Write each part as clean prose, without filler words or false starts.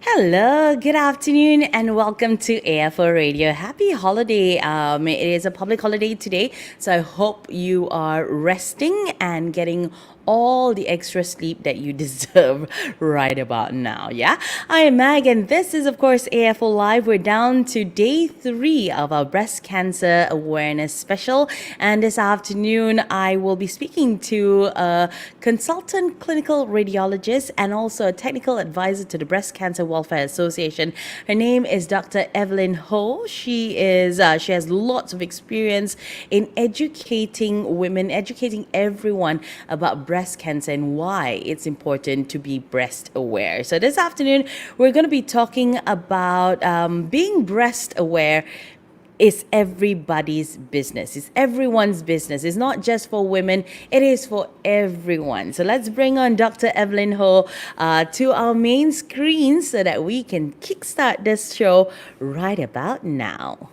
Hello, good afternoon, and welcome to AFO Radio. Happy holiday. It is a public holiday today, so I hope you are resting and getting all the extra sleep that you deserve right about now. Yeah, I am Mag, and this is, of course, AFO Live. We're down to day 3 of our breast cancer awareness special, and this afternoon I will be speaking to a consultant clinical radiologist and also a technical advisor to the Breast Cancer Welfare Association. Her name is Dr. Evelyn Ho. She has lots of experience in educating women, educating everyone about breast cancer and why it's important to be breast aware. So this afternoon we're going to be talking about being breast aware is everybody's business. It's everyone's business. It's not just for women, it is for everyone. So let's bring on Dr. Evelyn Ho to our main screen so that we can kickstart this show right about now.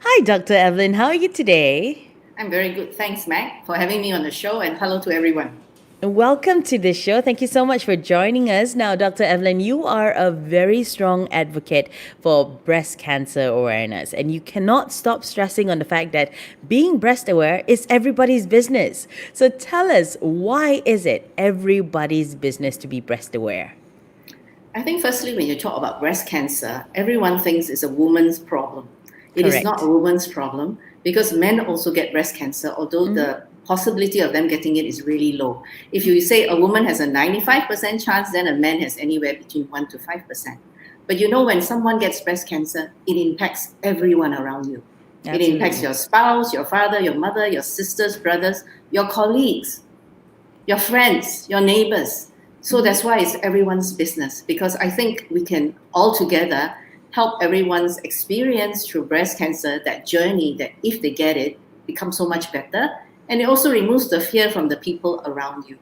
Hi, Dr. Evelyn. How are you today? I'm very good. Thanks, Mac, for having me on the show, and hello to everyone. Welcome to the show. Thank you so much for joining us. Now, Dr. Evelyn, you are a very strong advocate for breast cancer awareness, and you cannot stop stressing on the fact that being breast aware is everybody's business. So tell us, why is it everybody's business to be breast aware? I think, firstly, when you talk about breast cancer, everyone thinks it's a woman's problem. It is not a woman's problem because men also get breast cancer, although the possibility of them getting it is really low. If you say a woman has a 95% chance, then a man has anywhere between 1 to 5%. But you know, when someone gets breast cancer, it impacts everyone around you. Absolutely. It impacts your spouse, your father, your mother, your sisters, brothers, your colleagues, your friends, your neighbors. So that's why it's everyone's business, because I think we can all together help everyone's experience through breast cancer, that journey that if they get it, becomes so much better. And it also removes the fear from the people around you.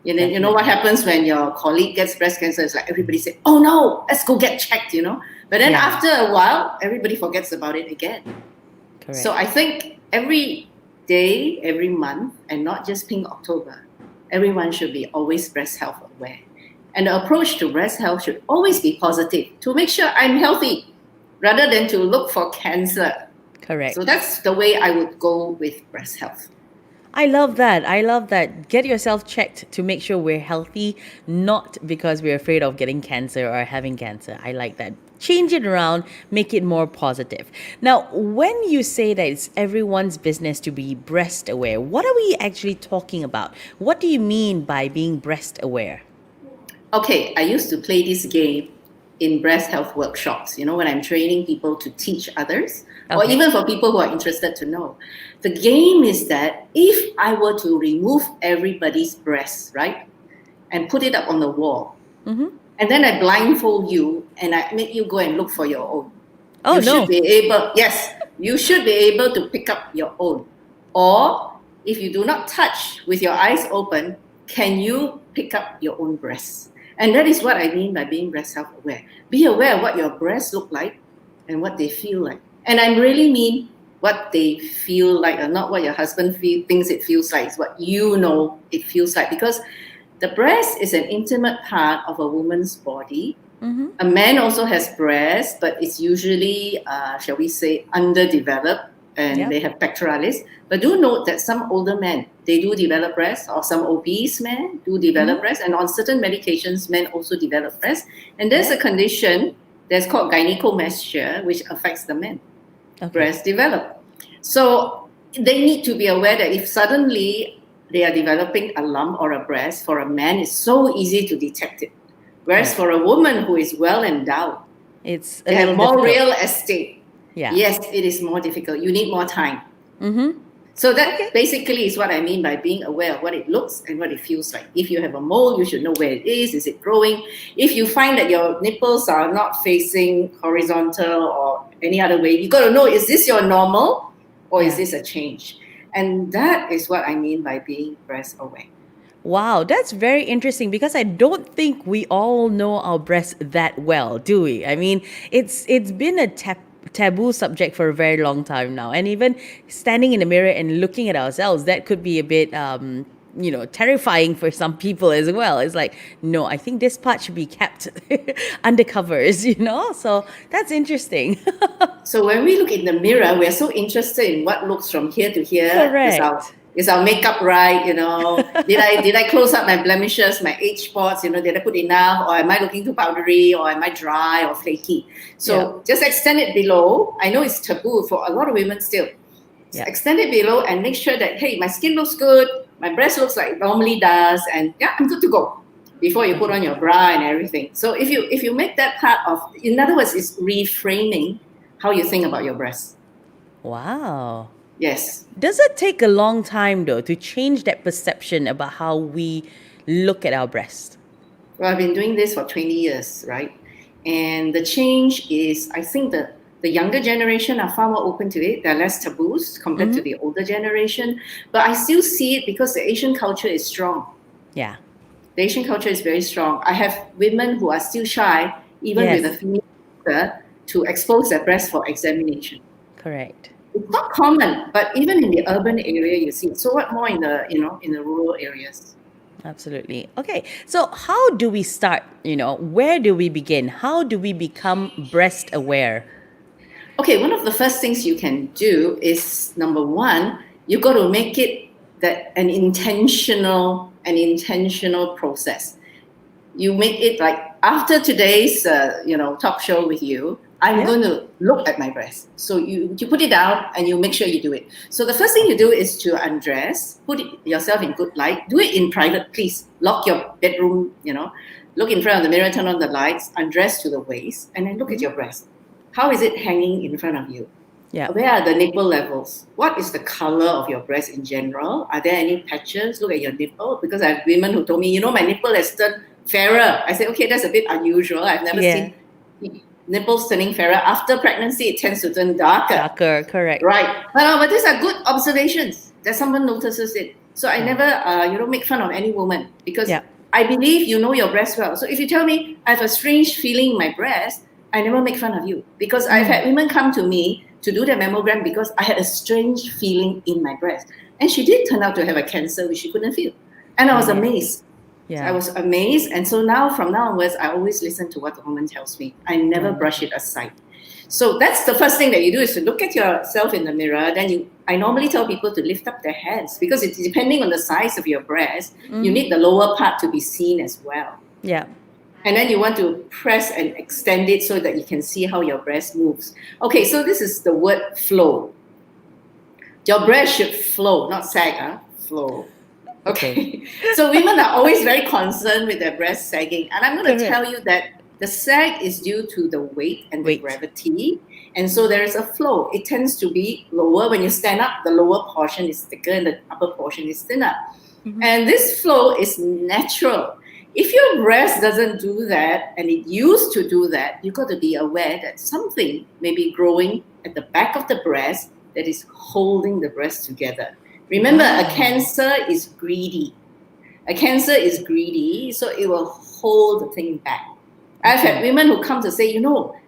You know what happens when your colleague gets breast cancer? It's like everybody say, oh no, let's go get checked, But then after a while, everybody forgets about it again. Correct. So I think every day, every month, and not just Pink October, everyone should be always breast health aware. And the approach to breast health should always be positive, to make sure I'm healthy rather than to look for cancer. Correct. So that's the way I would go with breast health. I love that. I love that. Get yourself checked to make sure we're healthy, not because we're afraid of getting cancer or having cancer. I like that. Change it around, make it more positive. Now, when you say that it's everyone's business to be breast aware, what are we actually talking about? What do you mean by being breast aware? Okay, I used to play this game in breast health workshops, when I'm training people to teach others, or even for people who are interested to know. The game is that if I were to remove everybody's breast, right, and put it up on the wall, and then I blindfold you and I make you go and look for your own. You should be able to pick up your own. Or if you do not touch with your eyes open, can you pick up your own breasts? And that is what I mean by being breast health aware. Be aware of what your breasts look like and what they feel like. And I really mean what they feel like, and not what your husband thinks it feels like. It's what you know it feels like. Because the breast is an intimate part of a woman's body. A man also has breasts, but it's usually, shall we say, underdeveloped, and they have pectoralis. But do note that some older men, they do develop breasts, or some obese men do develop breasts, and on certain medications, men also develop breasts. And there's a condition that's called gynecomastia, which affects the men. Breasts develop. So they need to be aware that if suddenly they are developing a lump or a breast, for a man, it's so easy to detect it. Whereas for a woman who is well endowed, they have more real estate. Yes, it is more difficult. You need more time. So that basically is what I mean by being aware of what it looks and what it feels like. If you have a mole, you should know where it is it growing? If you find that your nipples are not facing horizontal or any other way, you got to know, is this your normal or is this a change? And that is what I mean by being breast aware. Wow, that's very interesting because I don't think we all know our breasts that well, do we? I mean, it's been a taboo subject for a very long time now, and even standing in the mirror and looking at ourselves, that could be a bit terrifying for some people as well. It's like, no, I think this part should be kept under covers, So that's interesting. So when we look in the mirror, we're so interested in what looks from here to here. Correct. Is our makeup right? Did I close up my blemishes, my age spots? Did I put enough, or am I looking too powdery, or am I dry or flaky? So just extend it below. I know it's taboo for a lot of women still. Extend it below and make sure that, hey, my skin looks good, my breast looks like it normally does, and I'm good to go before you put on your bra and everything. So if you make that part of, in other words, it's reframing how you think about your breast. Wow. Yes. Does it take a long time, though, to change that perception about how we look at our breast? Well, I've been doing this for 20 years, right? And the change is, I think the younger generation are far more open to it. There are less taboos compared to the older generation. But I still see it because the Asian culture is strong. Yeah. The Asian culture is very strong. I have women who are still shy, even with a female doctor, to expose their breast for examination. Correct. It's not common, but even in the urban area, you see it. So what more in the rural areas? Absolutely. Okay. So how do we start? Where do we begin? How do we become breast aware? Okay, one of the first things you can do is, number one, you got to make it an intentional process. You make it like, after today's talk show with you, I'm going to look at my breast. So you put it down and you make sure you do it. So the first thing you do is to undress, put yourself in good light. Do it in private, please. Lock your bedroom, look in front of the mirror, turn on the lights, undress to the waist, and then look at your breast. How is it hanging in front of you? Yeah. Where are the nipple levels? What is the color of your breast in general? Are there any patches? Look at your nipple. Because I have women who told me, my nipple has turned fairer. I said, okay, that's a bit unusual. I've never seen nipples turning fairer. After pregnancy, it tends to turn darker. Darker, correct. Right. But these are good observations that someone notices it. So I never, make fun of any woman, because I believe you know your breast well. So if you tell me I have a strange feeling in my breast, I never make fun of you, because I've had women come to me to do their mammogram because I had a strange feeling in my breast. And she did turn out to have a cancer which she couldn't feel. And I was amazed. I was amazed. And so from now onwards, I always listen to what the woman tells me. I never brush it aside. So that's the first thing that you do, is to look at yourself in the mirror. Then I normally tell people to lift up their hands, because it's depending on the size of your breast, you need the lower part to be seen as well. Yeah. And then you want to press and extend it so that you can see how your breast moves. Okay, so this is the word flow. Your breast should flow, not sag, flow. Okay. So women are always very concerned with their breast sagging. And I'm going to tell you that the sag is due to the weight and the gravity. And so there is a flow. It tends to be lower. When you stand up, the lower portion is thicker and the upper portion is thinner. And this flow is natural. If your breast doesn't do that, and it used to do that, you've got to be aware that something may be growing at the back of the breast that is holding the breast together. Remember, a cancer is greedy. A cancer is greedy, so it will hold the thing back. I've had women who come to say,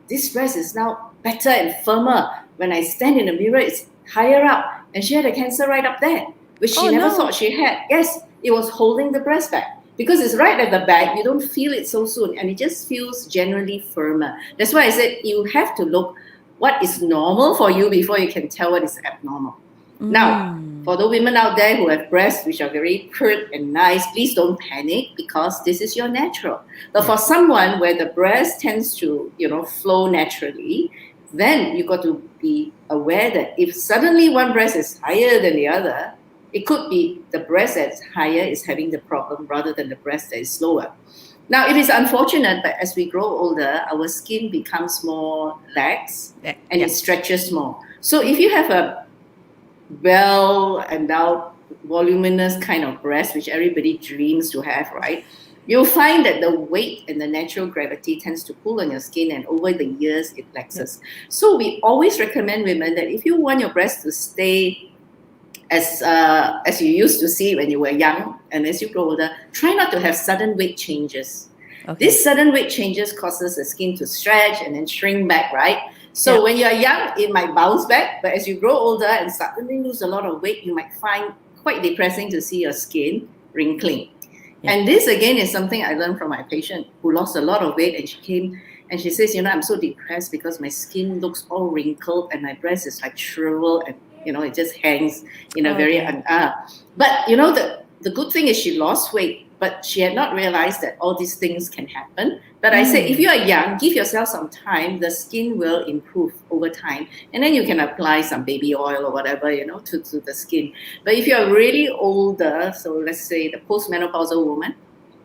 this breast is now better and firmer. When I stand in the mirror, it's higher up. And she had a cancer right up there, which she never thought she had. Yes, it was holding the breast back. Because it's right at the back, you don't feel it so soon, and it just feels generally firmer. That's why I said you have to look what is normal for you before you can tell what is abnormal. Now, for the women out there who have breasts which are very pert and nice, please don't panic, because this is your natural. But for someone where the breast tends to, flow naturally, then you got to be aware that if suddenly one breast is higher than the other, it could be the breast that's higher is having the problem rather than the breast that is lower. Now, it is unfortunate, but as we grow older, our skin becomes more lax and it stretches more. So if you have a well-endowed, voluminous kind of breast, which everybody dreams to have, right? You'll find that the weight and the natural gravity tends to pull on your skin, and over the years, it flexes. So we always recommend women that if you want your breast to stay as you used to see when you were young, and as you grow older, try not to have sudden weight changes. This sudden weight changes causes the skin to stretch and then shrink back, right? So when you're young, it might bounce back, but as you grow older and suddenly lose a lot of weight, you might find quite depressing to see your skin wrinkling. Yeah. And this again is something I learned from my patient who lost a lot of weight, and she came and she says, I'm so depressed because my skin looks all wrinkled and my breast is like shriveled, and it just hangs in a very but the good thing is she lost weight, but she had not realized that all these things can happen. But I say, if you are young, give yourself some time, the skin will improve over time. And then you can apply some baby oil or whatever, to the skin. But if you're really older, so let's say the postmenopausal woman,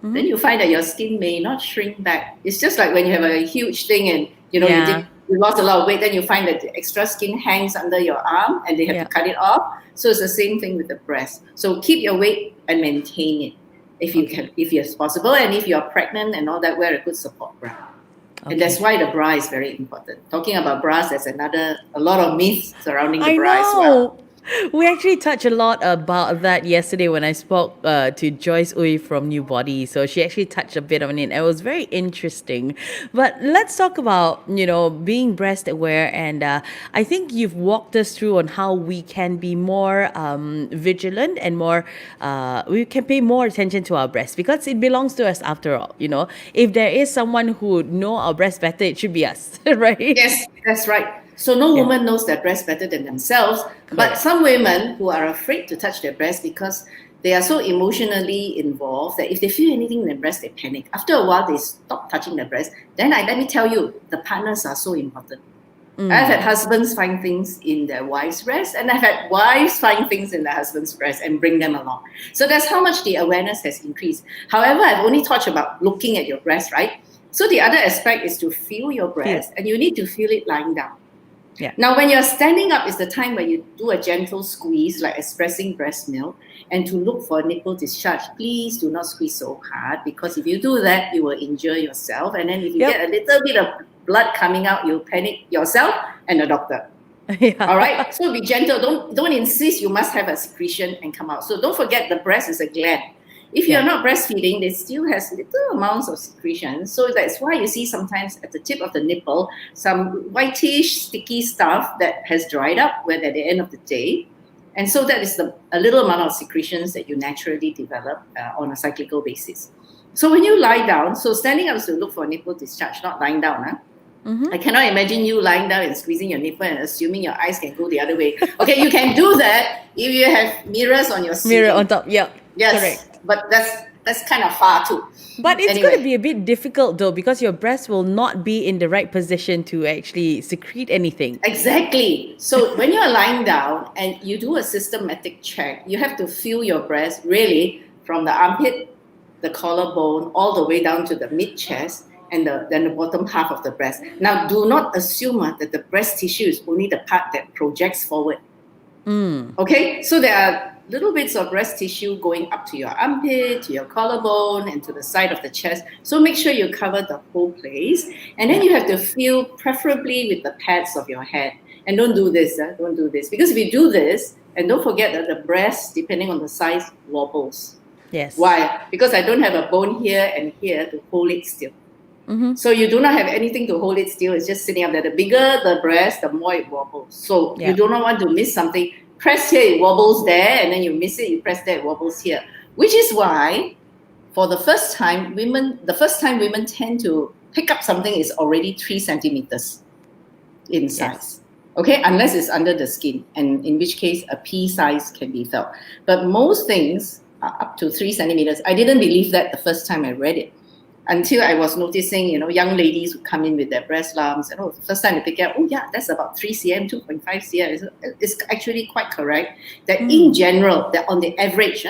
then you find that your skin may not shrink back. It's just like when you have a huge thing and, you lost a lot of weight, then you find that the extra skin hangs under your arm and they have to cut it off. So it's the same thing with the breast. So keep your weight and maintain it if you can, if it's possible. And if you're pregnant and all that, wear a good support bra. And that's why the bra is very important. Talking about bras, there's a lot of myths surrounding the bra as well. We actually touched a lot about that yesterday when I spoke to Joyce Uy from New Body. So she actually touched a bit on it. It was very interesting. But let's talk about, being breast aware. And I think you've walked us through on how we can be more vigilant and we can pay more attention to our breast because it belongs to us after all. If there is someone who would know our breast better, it should be us, right? Yes, that's right. So no woman knows their breast better than themselves. But some women who are afraid to touch their breast because they are so emotionally involved that if they feel anything in their breast, they panic. After a while, they stop touching their breast. Then let me tell you, the partners are so important. I've had husbands find things in their wife's breast, and I've had wives find things in their husband's breast and bring them along. So that's how much the awareness has increased. However, I've only talked about looking at your breast, right? So the other aspect is to feel your breast, and you need to feel it lying down. Yeah. Now, when you're standing up is the time where you do a gentle squeeze, like expressing breast milk, and to look for nipple discharge. Please do not squeeze so hard because if you do that, you will injure yourself. And then if you get a little bit of blood coming out, you'll panic yourself and the doctor. All right? So be gentle. Don't insist you must have a secretion and come out. So don't forget the breast is a gland. If you're not breastfeeding, it still has little amounts of secretion. So that's why you see sometimes at the tip of the nipple, some whitish, sticky stuff that has dried up when at the end of the day. And so that is a little amount of secretions that you naturally develop on a cyclical basis. So when you lie down, so standing up is to look for nipple discharge, not lying down. I cannot imagine you lying down and squeezing your nipple and assuming your eyes can go the other way. Okay, you can do that if you have mirrors on your ceiling. Mirror on top, yes. Correct. But that's kind of far too. But it's going to be a bit difficult though because your breast will not be in the right position to actually secrete anything. Exactly. So when you're lying down and you do a systematic check, you have to feel your breast really from the armpit, the collarbone, all the way down to the mid-chest and then the bottom half of the breast. Now, do not assume that the breast tissue is only the part that projects forward. Okay? So there are little bits of breast tissue going up to your armpit, to your collarbone, and to the side of the chest. So make sure you cover the whole place. And then you have to feel preferably with the pads of your head. And don't do this. Don't do this. Because if you do this, and don't forget that the breast, depending on the size, wobbles. Yes. Why? Because I don't have a bone here and here to hold it still. So you do not have anything to hold it still. It's just sitting up there. The bigger the breast, the more it wobbles. So you do not want to miss something. Press here, it wobbles there, and then you miss it, you press there, it wobbles here. Which is why, for the first time women tend to pick up something is already 3 centimeters in size. Okay, unless it's under the skin, and in which case a pea size can be felt. But most things are up to 3 centimeters. I didn't believe that the first time I read it. Until I was noticing, young ladies who come in with their breast lumps, and the first time they pick up, that's about 3 cm, 2.5 cm. It's actually quite correct that in general, that on the average,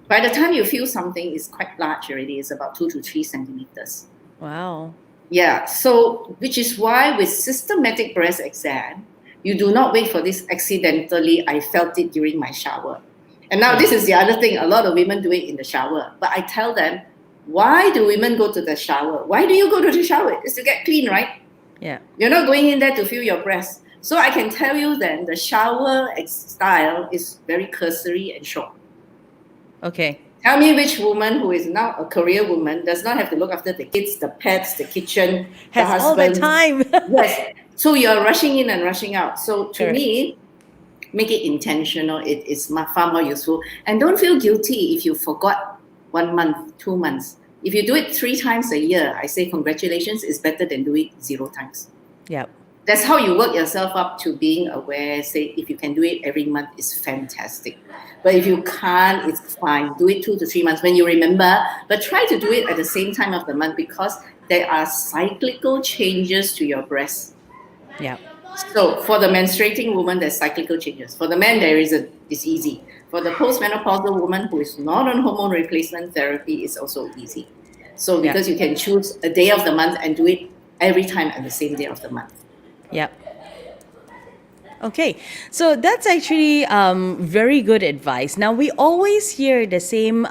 by the time you feel something is quite large already, it's about 2 to 3 centimeters. Wow. Yeah, so which is why with systematic breast exam, you do not wait for this accidentally, I felt it during my shower. And now this is the other thing, a lot of women do it in the shower, but I tell them, why do women go to the shower? Why do you go to the shower? It's to get clean, right? Yeah. You're not going in there to feel your breast. So I can tell you then the shower style is very cursory and short. Okay. Tell me which woman who is now a career woman does not have to look after the kids, the pets, the kitchen, has the husband. all the time. Yes. So you're rushing in and rushing out. So to me, make it intentional. It is far more useful. And don't feel guilty if you forgot 1 month, 2 months. If you do it 3 times a year, I say congratulations, it's better than doing it 0 times. Yep. That's how you work yourself up to being aware. Say, if you can do it every month, it's fantastic. But if you can't, it's fine. Do it 2 to 3 months when you remember, but try to do it at the same time of the month because there are cyclical changes to your breast. Yeah. So for the menstruating woman, there's cyclical changes. For the man, there isn't. It's easy. For the postmenopausal woman who is not on hormone replacement therapy, it's also easy. So because you can choose a day of the month and do it every time at the same day of the month. Yep. Okay, so that's actually very good advice. Now we always hear the same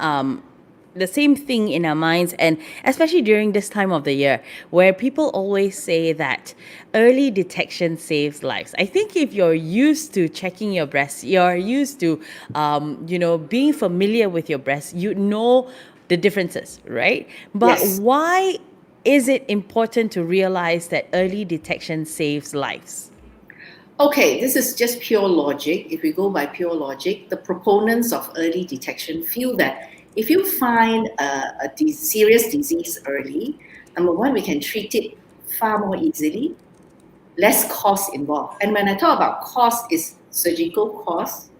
thing in our minds, and especially during this time of the year, where people always say that early detection saves lives. I think if you're used to checking your breast, you're used to, being familiar with your breast, you know the differences, right? But Yes. why is it important to realize that early detection saves lives? Okay, this is just pure logic. If we go by pure logic, the proponents of early detection feel that if you find a serious disease early, number one, we can treat it far more easily, less cost involved. And when I talk about cost, it's surgical cost,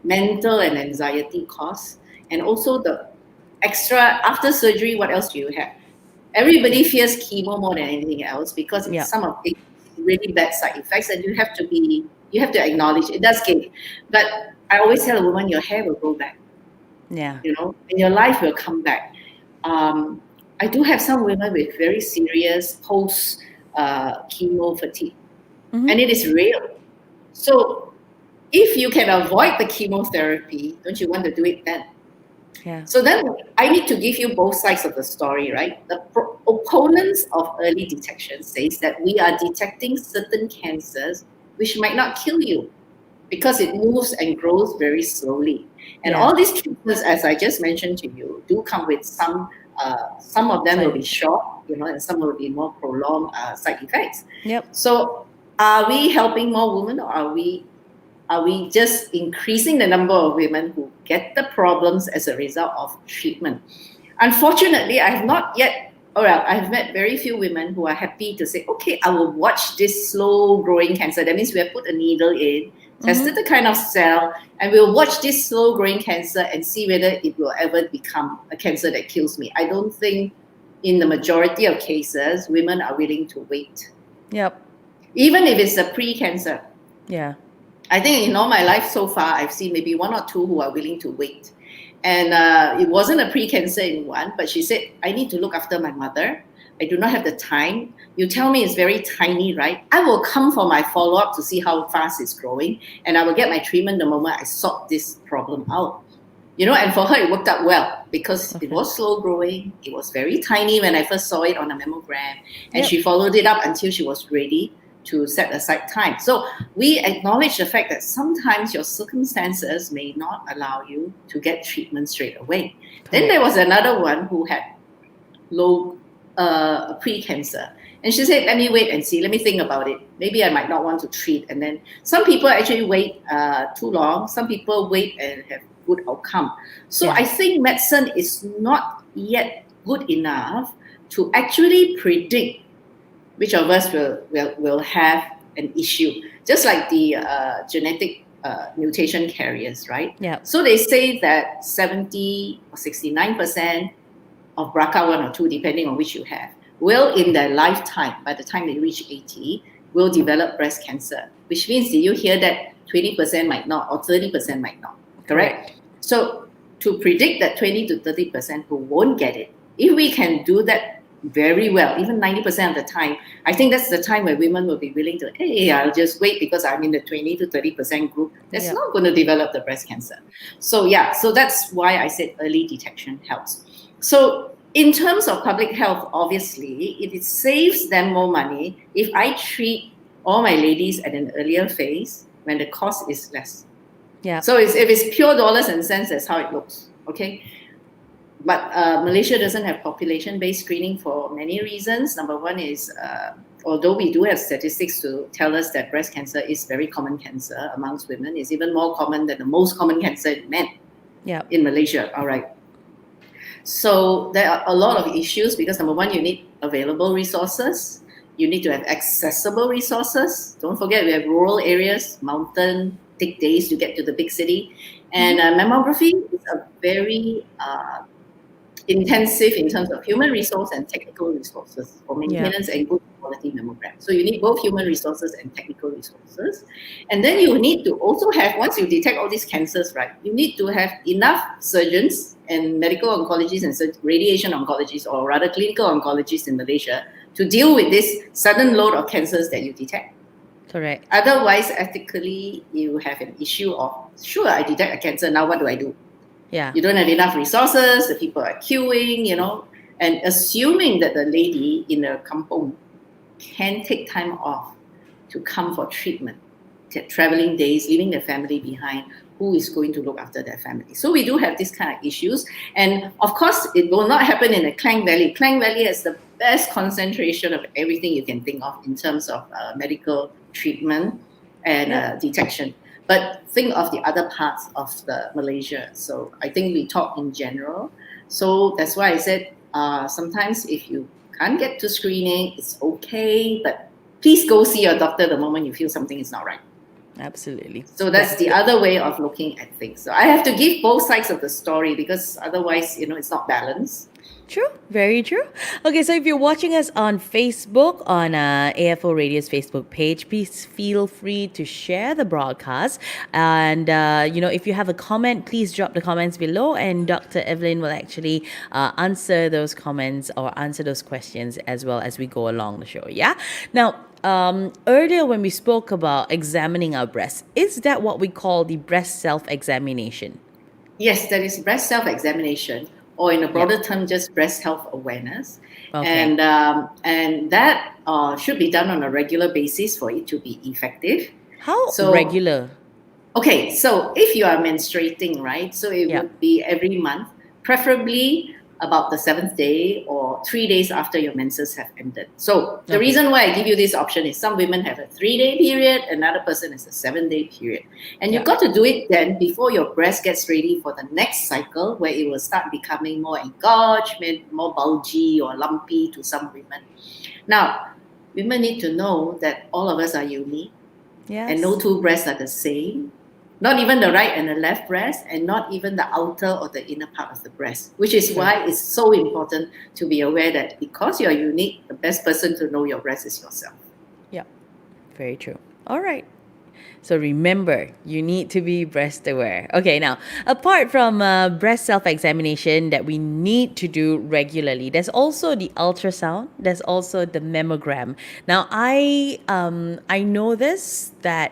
mental and anxiety cost, and also the extra after surgery. What else do you have? Everybody fears chemo more than anything else because some of it really bad side effects, and you have to acknowledge it does give. But I always tell a woman, your hair will grow back. Yeah. And your life will come back. I do have some women with very serious post chemo fatigue, and it is real. So if you can avoid the chemotherapy, don't you want to do it then? Yeah. So then I need to give you both sides of the story, right? The opponents of early detection says that we are detecting certain cancers which might not kill you because it moves and grows very slowly. And all these treatments, as I just mentioned to you, do come with some of them will be short, and some will be more prolonged side effects. Yep. So are we helping more women, or are we just increasing the number of women who get the problems as a result of treatment? Unfortunately, I've met very few women who are happy to say, okay, I will watch this slow growing cancer. That means we have put a needle in, tested the kind of cell, and we'll watch this slow growing cancer and see whether it will ever become a cancer that kills me. I don't think in the majority of cases, women are willing to wait. Yep. Even if it's a pre-cancer. Yeah. I think in all my life so far, I've seen maybe 1 or 2 who are willing to wait. And it wasn't a pre-cancer in one, but she said, I need to look after my mother. I do not have the time. You tell me it's very tiny, right? I will come for my follow-up to see how fast it's growing, and I will get my treatment the moment I sort this problem out. And for her, it worked out well because it was slow growing. It was very tiny when I first saw it on a mammogram, and she followed it up until she was ready to set aside time. So we acknowledge the fact that sometimes your circumstances may not allow you to get treatment straight away. Then there was another one who had low pre-cancer. And she said, let me wait and see. Let me think about it. Maybe I might not want to treat. And then some people actually wait too long. Some people wait and have good outcome. So I think medicine is not yet good enough to actually predict which of us will have an issue. Just like the genetic mutation carriers, right? Yeah. So they say that 70 or 69% of BRCA1 or 2, depending on which you have, will in their lifetime, by the time they reach 80, will develop breast cancer. Which means, did you hear that 20% might not, or 30% might not, correct? So to predict that 20 to 30% who won't get it, if we can do that very well, even 90% of the time, I think that's the time where women will be willing to, hey, I'll just wait because I'm in the 20 to 30% group that's not going to develop the breast cancer. So so that's why I said early detection helps. So in terms of public health, obviously, it saves them more money if I treat all my ladies at an earlier phase when the cost is less. Yeah. So if it's pure dollars and cents, that's how it looks, okay? But Malaysia doesn't have population-based screening for many reasons. Number one is, although we do have statistics to tell us that breast cancer is very common cancer amongst women, it's even more common than the most common cancer in men in Malaysia. All right. So there are a lot of issues because number one, you need available resources. You need to have accessible resources. Don't forget, we have rural areas, mountain, take days to get to the big city. And mammography is a very intensive in terms of human resource and technical resources for Yeah. maintenance and good quality mammogram. So you need both human resources and technical resources. And then you need to also have, once you detect all these cancers, right, you need to have enough surgeons and medical oncologists and radiation oncologists, or rather clinical oncologists in Malaysia, to deal with this sudden load of cancers that you detect. Correct. Otherwise, ethically, you have an issue of, sure, I detect a cancer, now what do I do? Yeah. You don't have enough resources, the people are queuing, and assuming that the lady in the kampong can take time off to come for treatment, traveling days, leaving their family behind, who is going to look after their family? So we do have these kind of issues. And of course, it will not happen in the Klang Valley. Klang Valley has the best concentration of everything you can think of in terms of medical treatment and detection. But think of the other parts of the Malaysia. So I think we talk in general. So that's why I said sometimes if you can't get to screening, it's okay, but please go see your doctor the moment you feel something is not right. Absolutely. So that's the other way of looking at things. So I have to give both sides of the story because otherwise, it's not balanced. True, very true. Okay, so if you're watching us on Facebook, on AFO Radio's Facebook page, please feel free to share the broadcast. And, if you have a comment, please drop the comments below, and Dr. Evelyn will actually answer those comments or answer those questions as well as we go along the show. Yeah? Now, earlier when we spoke about examining our breasts, is that what we call the breast self-examination? Yes, that is breast self-examination, or in a broader term, just breast health awareness. Okay. And that should be done on a regular basis for it to be effective. How So, regular? okay, so if you are menstruating, right, so it Yeah. would be every month, preferably about the 7th day or 3 days after your menses have ended. So the Okay. reason why I give you this option is some women have a 3-day period, another person has a 7-day period. And you've got to do it then before your breast gets ready for the next cycle, where it will start becoming more engorged, more bulgy or lumpy to some women. Now, women need to know that all of us are unique. Yes. And no two breasts are the same. Not even the right and the left breast, and not even the outer or the inner part of the breast, which is why it's so important to be aware that because you're unique, the best person to know your breast is yourself. Yeah, very true. All right. So remember, you need to be breast aware. Okay, now, apart from breast self-examination that we need to do regularly, there's also the ultrasound, there's also the mammogram. Now, I know this, that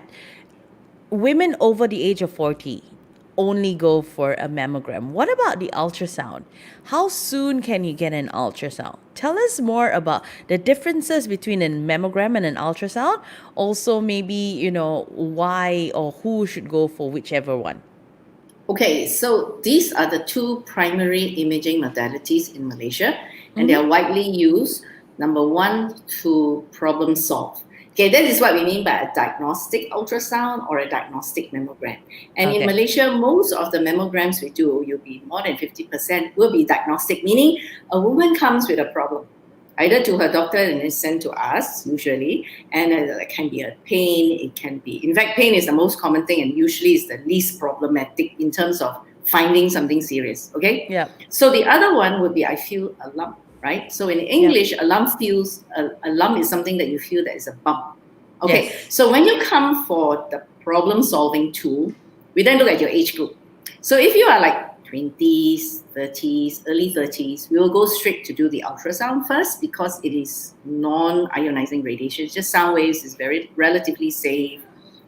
women over the age of 40 only go for a mammogram. What about the ultrasound? How soon can you get an ultrasound? Tell us more about the differences between a mammogram and an ultrasound. Also, maybe, why or who should go for whichever one. Okay, so these are the two primary imaging modalities in Malaysia, and they are widely used, number one, to problem solve. Okay, that is what we mean by a diagnostic ultrasound or a diagnostic mammogram. And in Malaysia, most of the mammograms we do, you'll be more than 50% will be diagnostic, meaning a woman comes with a problem, either to her doctor and is sent to us, usually, and it can be a pain, it can be, in fact, pain is the most common thing and usually is the least problematic in terms of finding something serious, okay? Yeah. So the other one would be, I feel a lump, right? So in English, a lump is something that you feel that is a bump. Okay, so when you come for the problem solving tool, we then look at your age group. So if you are like 20s, 30s, early 30s, we will go straight to do the ultrasound first because it is non-ionizing radiation. It's just sound waves, it's very relatively safe.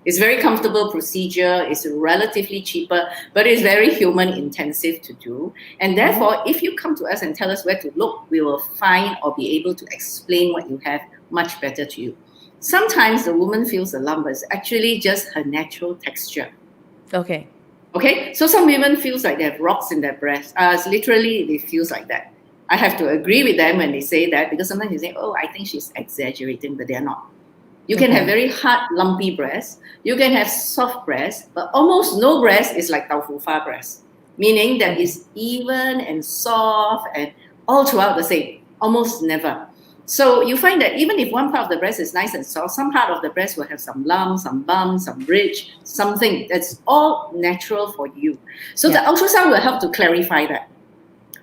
It's very comfortable procedure, it's relatively cheaper, but it's very human intensive to do. And therefore, if you come to us and tell us where to look, we will find or be able to explain what you have much better to you. Sometimes the woman feels a lump, but it's actually just her natural texture. Okay. Okay, so some women feels like they have rocks in their breast. Literally, it feels like that. I have to agree with them when they say that, because sometimes they say, oh, I think she's exaggerating, but they're not. You can have very hard, lumpy breasts. You can have soft breasts, but almost no breast is like tau fu fa breast. meaning that it's even and soft and all throughout the same, almost never. So you find that even if one part of the breast is nice and soft, some part of the breast will have some lumps, some bumps, some ridge, something that's all natural for you. So the ultrasound will help to clarify that.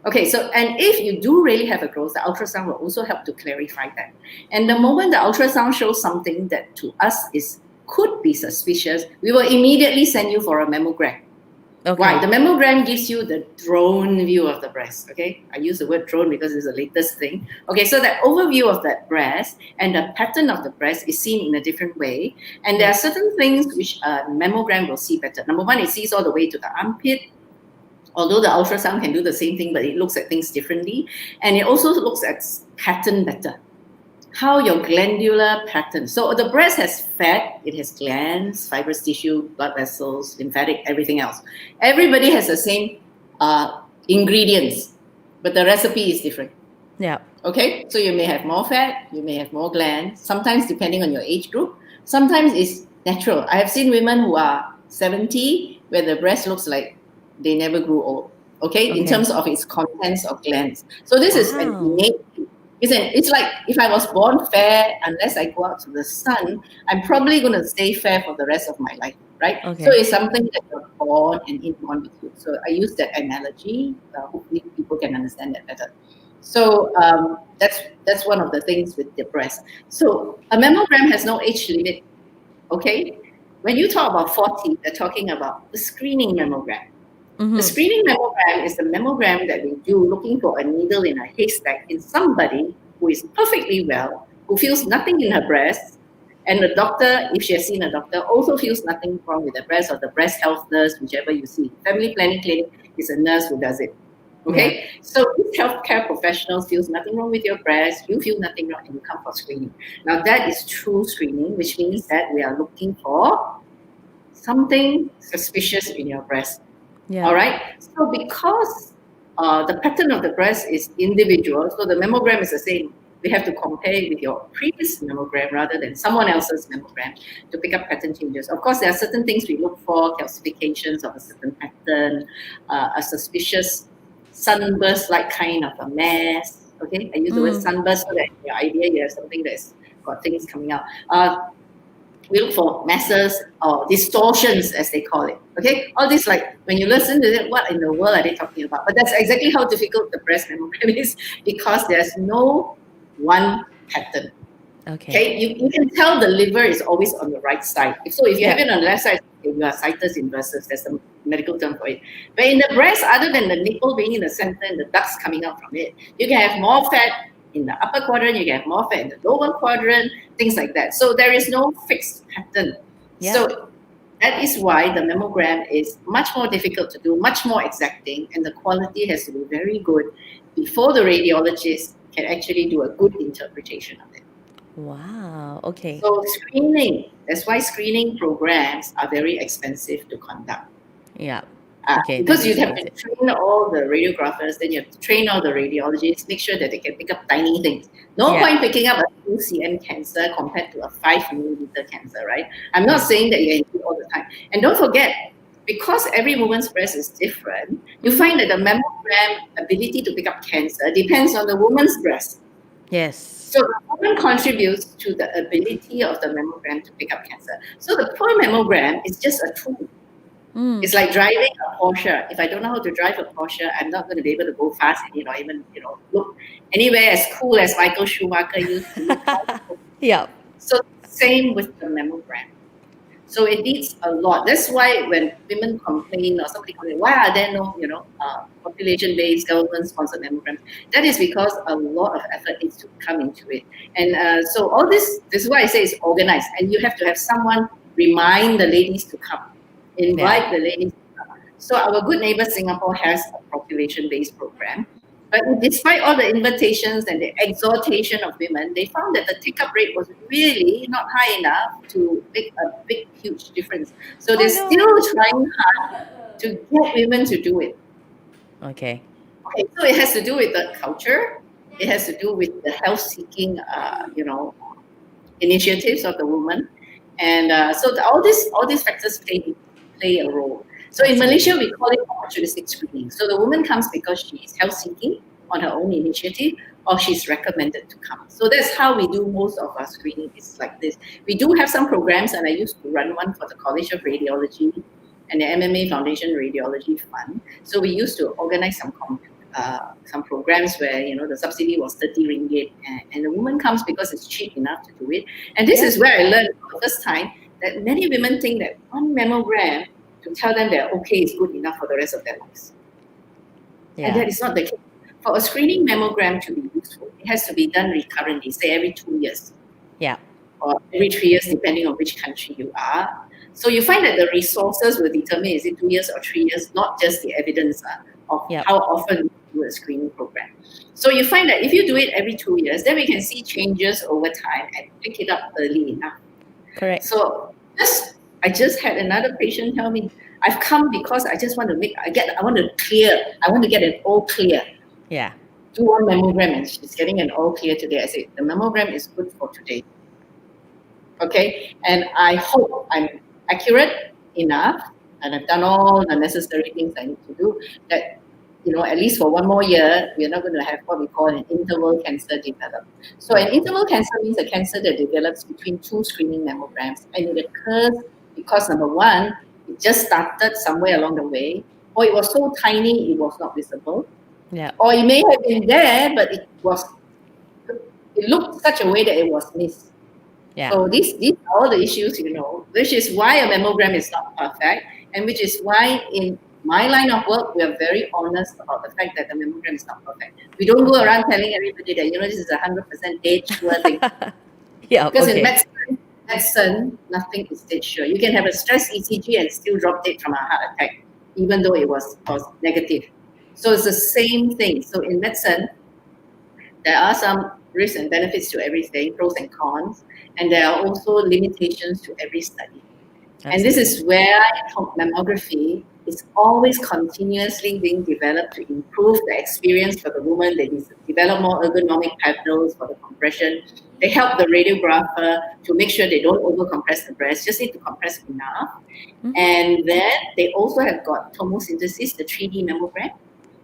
Okay, so and if you do really have a growth, the ultrasound will also help to clarify that. And the moment the ultrasound shows something that to us could be suspicious, we will immediately send you for a mammogram. Okay. Why? The mammogram gives you the drone view of the breast. Okay, I use the word drone because it's the latest thing. Okay, so that overview of that breast and the pattern of the breast is seen in a different way. And there are certain things which a mammogram will see better. Number one, it sees all the way to the armpit. Although the ultrasound can do the same thing, but it looks at things differently. And it also looks at pattern better. How your glandular pattern. So the breast has fat, it has glands, fibrous tissue, blood vessels, lymphatic, everything else. Everybody has the same ingredients, but the recipe is different. Yeah. Okay, so you may have more fat, you may have more glands, sometimes depending on your age group. Sometimes it's natural. I have seen women who are 70 where the breast looks like they never grew old. Okay, in terms of its contents of glands. So this is an innate thing. It's like if I was born fair, unless I go out to the sun, I'm probably going to stay fair for the rest of my life, right? Okay. So it's something that you're born and inborn with you. So I use that analogy. Hopefully people can understand that better. So that's one of the things with the breast. So a mammogram has no age limit, okay? When you talk about 40, they're talking about the screening mammogram. The screening mammogram is the mammogram that we do looking for a needle in a haystack in somebody who is perfectly well, who feels nothing in her breast, and the doctor, if she has seen a doctor, also feels nothing wrong with the breast, or the breast health nurse, whichever you see. Family planning clinic is a nurse who does it. Okay, so if healthcare professionals feels nothing wrong with your breast, you feel nothing wrong, and you come for screening. Now that is true screening, which means that we are looking for something suspicious in your breast. Yeah. All right. So because the pattern of the breast is individual, so the mammogram is the same. We have to compare it with your previous mammogram rather than someone else's mammogram to pick up pattern changes. Of course, there are certain things we look for: calcifications of a certain pattern, a suspicious sunburst-like kind of a mass. Okay, I use the word sunburst so that your idea you have something that's got things coming out. We look for masses or distortions, as they call it. Okay, all this, like when you listen to it, what in the world are they talking about? But that's exactly how difficult the breast mammogram is, because there's no one pattern. Okay, you can tell the liver is always on the right side. So if you have it on the left side, you are situs inversus. That's the medical term for it. But in the breast, other than the nipple being in the center and the ducts coming out from it, you can have more fat in the upper quadrant, you get more fat in the lower quadrant, things like that. So there is no fixed pattern. Yeah. So that is why the mammogram is much more difficult to do, much more exacting, and the quality has to be very good before the radiologist can actually do a good interpretation of it. Wow, okay. So screening, that's why screening programs are very expensive to conduct. Yeah. Okay, because you have to train all the radiographers, then you have to train all the radiologists, make sure that they can pick up tiny things. No point picking up a 2 cm cancer compared to a 5 millimeter cancer, right? I'm not saying that you can do it all the time. And don't forget, because every woman's breast is different, you find that the mammogram ability to pick up cancer depends on the woman's breast. Yes. So the woman contributes to the ability of the mammogram to pick up cancer. So the poor mammogram is just a tool. It's like driving a Porsche. If I don't know how to drive a Porsche, I'm not going to be able to go fast and even look anywhere as cool as Michael Schumacher used to look. Yeah. So same with the mammogram. So it needs a lot. That's why when women complain or somebody complains, why are there no population-based government-sponsored mammograms? That is because a lot of effort needs to come into it. And so all this is why I say it's organized, and you have to have someone remind the ladies to come. Invite the ladies. So our Good Neighbor Singapore has a population-based program. But despite all the invitations and the exhortation of women, they found that the take-up rate was really not high enough to make a big, huge difference. So they're still trying hard to get women to do it. Okay. So it has to do with the culture. It has to do with the health-seeking, initiatives of the woman. And so all these factors play a role. So in Malaysia, Absolutely. we call it opportunistic screening. So the woman comes because she is health seeking on her own initiative, or she's recommended to come. So that's how we do most of our screening. It's like this. We do have some programs, and I used to run one for the College of Radiology and the MMA Foundation Radiology Fund. So we used to organize some programs where the subsidy was 30 ringgit, and the woman comes because it's cheap enough to do it. And this Yeah. is where I learned for the first time that many women think that one mammogram to tell them they're okay is good enough for the rest of their lives. And Yeah. that is not the case. For a screening mammogram to be useful, it has to be done recurrently, say every 2 years Yeah. or every 3 years, depending on which country you are. So you find that the resources will determine is it 2 years or 3 years, not just the evidence of Yeah. how often you do a screening program. So you find that if you do it every 2 years, then we can see changes over time and pick it up early enough. Correct. So I just had another patient tell me, I've come because I just want to I want to get an all clear. Yeah. Do one mammogram, and she's getting an all clear today. I said, the mammogram is good for today. Okay, and I hope I'm accurate enough, and I've done all the necessary things I need to do, that at least for one more year, we're not going to have what we call an interval cancer develop. So an interval cancer means a cancer that develops between two screening mammograms, and it occurs because, number one, it just started somewhere along the way, or it was so tiny it was not visible, Yeah. or it may have been there, but it looked such a way that it was missed. Yeah. So these are all the issues, which is why a mammogram is not perfect, and which is why in my line of work, we are very honest about the fact that the mammogram is not perfect. We don't go around telling everybody that, this is 100% dead sure thing. Yeah. Because in Okay. medicine, nothing is dead sure. You can have a stress ECG and still drop dead from a heart attack, even though it was negative. So it's the same thing. So in medicine, there are some risks and benefits to everything, pros and cons, and there are also limitations to every study. And this is where mammography is always continuously being developed to improve the experience for the woman. They develop more ergonomic paddles for the compression. They help the radiographer to make sure they don't over-compress the breast, just need to compress enough. Mhm. And then they also have got tomosynthesis, the 3D mammogram,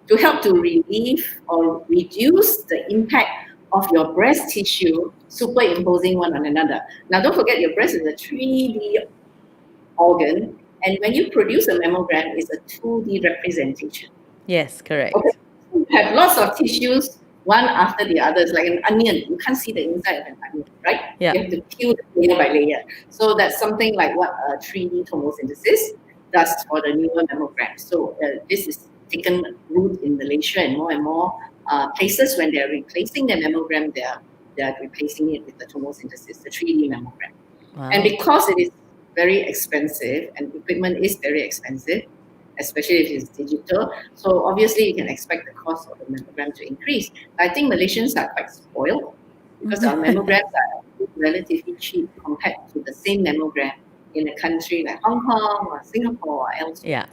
to help to relieve or reduce the impact of your breast tissue superimposing one on another. Now, don't forget your breast is a 3D organ, and when you produce a mammogram, it's a 2D representation. Yes. Correct. Okay, you have lots of tissues, one after the other. It's like an onion. You can't see the inside of an onion, right? Yeah. You have to peel layer by layer. So that's something like what 3D tomosynthesis does for the newer mammogram. So this is taken root in Malaysia, and more places when they're replacing the mammogram, they're replacing it with the tomosynthesis, the 3D mammogram. Wow. And because it is very expensive and equipment is very expensive, especially if it's digital, so obviously you can expect the cost of the mammogram to increase. I think Malaysians are quite spoiled because our mammograms are relatively cheap compared to the same mammogram in a country like Hong Kong or Singapore or elsewhere. Yeah.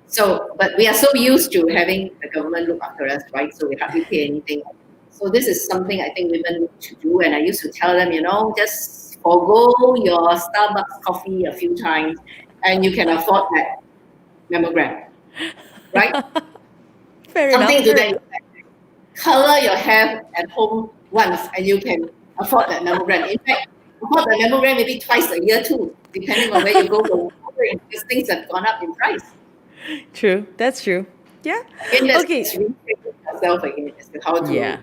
So, but we are so used to having the government look after us, right? So we hardly pay anything. So this is something I think women need to do. And I used to tell them, just forgo your Starbucks coffee a few times and you can afford that mammogram, right? Fair Something enough. to that effect. Color your hair at home once and you can afford that mammogram. In fact, afford the mammogram maybe twice a year too, depending on where you go for because things have gone up in price. True. That's true. Yeah. Again, let's Okay. retrain yourself again as to how to Yeah.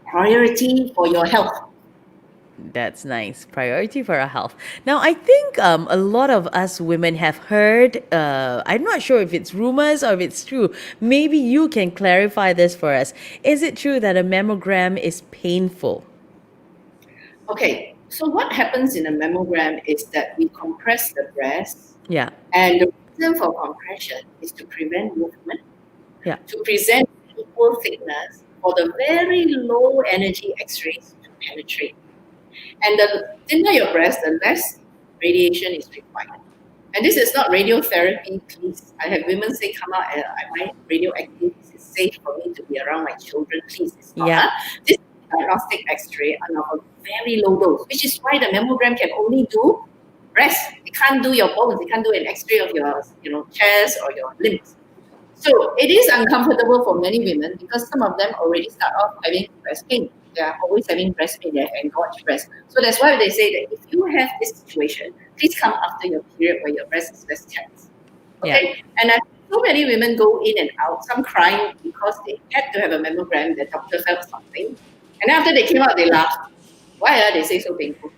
priority for your health. That's nice. Priority for our health. Now, I think a lot of us women have heard, I'm not sure if it's rumors or if it's true. Maybe you can clarify this for us. Is it true that a mammogram is painful? Okay, so what happens in a mammogram is that we compress the breast, Yeah. and the reason for compression is to prevent movement, Yeah. to present equal thickness for the very low energy X-rays to penetrate. And the thinner your breast, the less radiation is required. And this is not radiotherapy, please. I have women say, come out, am I radioactive? Is it safe for me to be around my children? Please, it's not. Yeah. This is diagnostic X-ray on a very low dose, which is why the mammogram can only do breast. It can't do your bones. It can't do an X-ray of your, chest or your limbs. So it is uncomfortable for many women because some of them already start off having breast pain. They are always having breast pain. They have engorged breast. So that's why they say that if you have this situation, please come after your period where your breast is less tense. Yeah. Okay, and so many women go in and out, some crying because they had to have a mammogram, the doctor felt something. And then after they came out, they laughed. Why are they say so painful?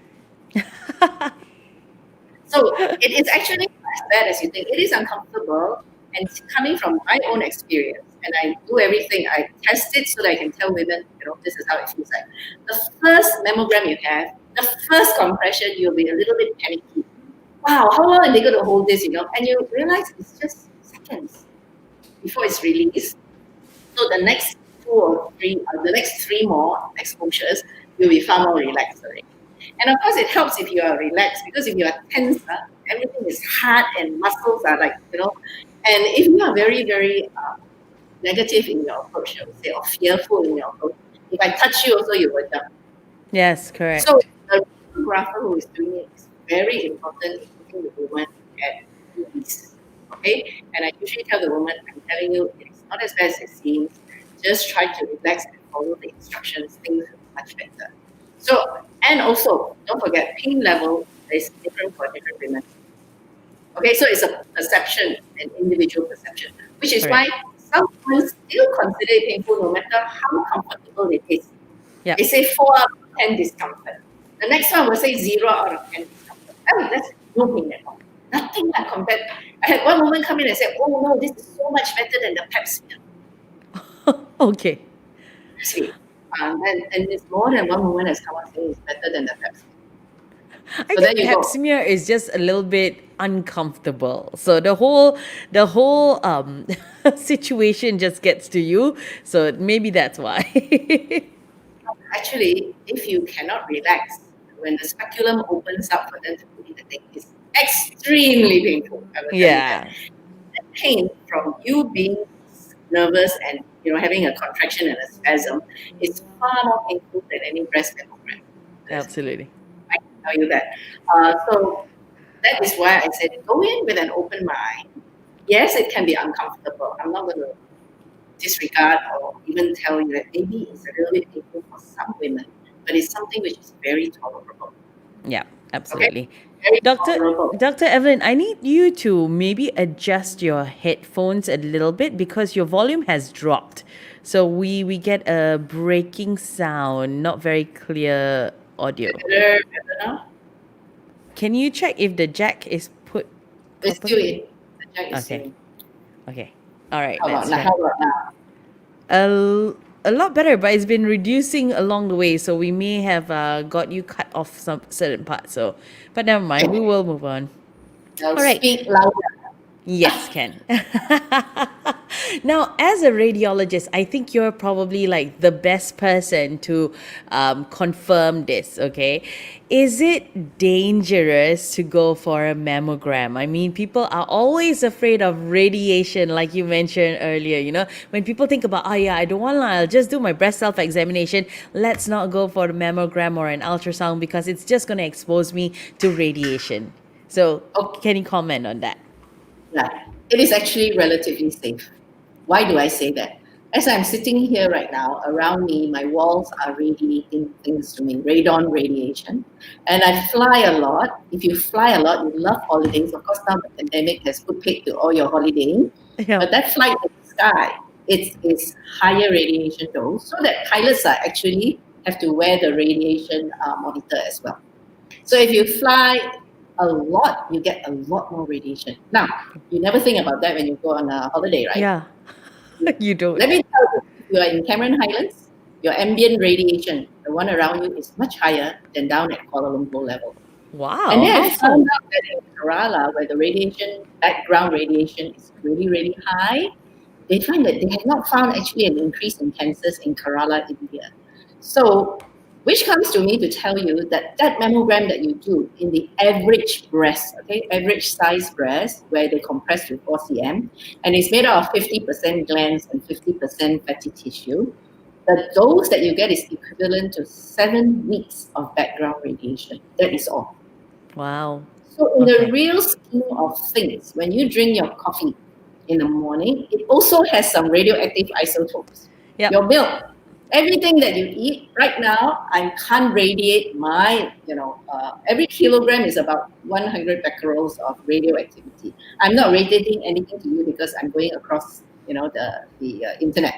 So it is actually not as bad as you think. It is uncomfortable, and coming from my own experience, and I do everything. I test it so that I can tell women, this is how it feels like. The first mammogram you have, the first compression, you'll be a little bit panicky. Wow, how long are they going to hold this, And you realize it's just seconds before it's released. So the next the next three more exposures, you'll be far more relaxed already. And of course, it helps if you are relaxed, because if you are tense, everything is hard and muscles are like, and if you are very, very negative in your approach, I would say, or fearful in your approach, if I touch you also, you will jump. Yes, So correct. the radiographer who is doing it is very important in putting the woman at ease. Okay? And I usually tell the woman, I'm telling you, it's not as bad as it seems. Just try to relax and follow the instructions. Things will be much better. So, and also, don't forget, pain level is different for different women. Okay, so it's a perception, an individual perception, which is why Correct. some women still consider it painful no matter how comfortable it is. Yeah. They say 4 out of 10 discomfort. The next one will say 0 out of 10 discomfort. Oh, that's no pain at all. Nothing like compared. I had one woman come in and say, oh no, this is so much better than the pap smear. Okay. See, and it's more than one woman has come out saying it's better than the pap smear. I So there think you pap go. smear is just a little bit uncomfortable. So the whole situation just gets to you. So maybe that's why. Actually, if you cannot relax, when the speculum opens up for them to put in the thing, it's extremely painful. I will tell you that. Yeah, The pain from you being nervous and having a contraction and a spasm is far more painful than any breast mammogram. absolutely. I can tell you that. So that is why I said go in with an open mind. Yes, it can be uncomfortable. I'm not going to disregard or even tell you that maybe it's a little bit painful for some women, but it's something which is very tolerable. Yeah, Okay? absolutely. Very Dr. tolerable. Dr. Evelyn, I need you to maybe adjust your headphones a little bit because your volume has dropped. So we get a breaking sound, not very clear audio. Better now? Can you check if the jack is put It's still properly? in. The jack is still Okay. in. Okay. All right, How about let's now? try. How about now? A lot better, but it's been reducing along the way, so we may have got you cut off some certain parts. So, but never mind, we Okay. will move on. Now All right. speak louder. Yes, Ken. Now, as a radiologist, I think you're probably like the best person to confirm this, okay? Is it dangerous to go for a mammogram? I mean, people are always afraid of radiation, like you mentioned earlier. When people think about, oh, yeah, I don't want to, I'll just do my breast self examination. Let's not go for a mammogram or an ultrasound because it's just going to expose me to radiation. So, Okay. can you comment on that? Yeah. It is actually relatively safe. Why do I say that? As I'm sitting here right now, around me, my walls are radiating things to me, radon radiation. And I fly a lot. If you fly a lot, you love holidays. Of course, now the pandemic has put paid to all your holidaying. Yeah. But that flight in the sky, it's higher radiation dose. So that pilots are actually have to wear the radiation monitor as well. So if you fly a lot, you get a lot more radiation. Now, you never think about that when you go on a holiday, right? Yeah. You don't. Let me tell you, if you are in Cameron Highlands, your ambient radiation, the one around you, is much higher than down at Kuala Lumpur level. And Wow. then I How found so? out that in Kerala, where the background radiation is really, really high, they find that they have not found actually an increase in cancers in Kerala, India. So, which comes to me to tell you that that mammogram that you do in the average breast, okay, average size breast, where they compress with 4 cm, and it's made out of 50% glands and 50% fatty tissue, the dose that you get is equivalent to 7 weeks of background radiation. That is all. Wow. So in the Okay. real scheme of things, when you drink your coffee in the morning, it also has some radioactive isotopes. Yep. Your milk, everything that you eat right now, I can't radiate my, every kilogram is about 100 becquerels of radioactivity. I'm not radiating anything to you because I'm going across, the internet.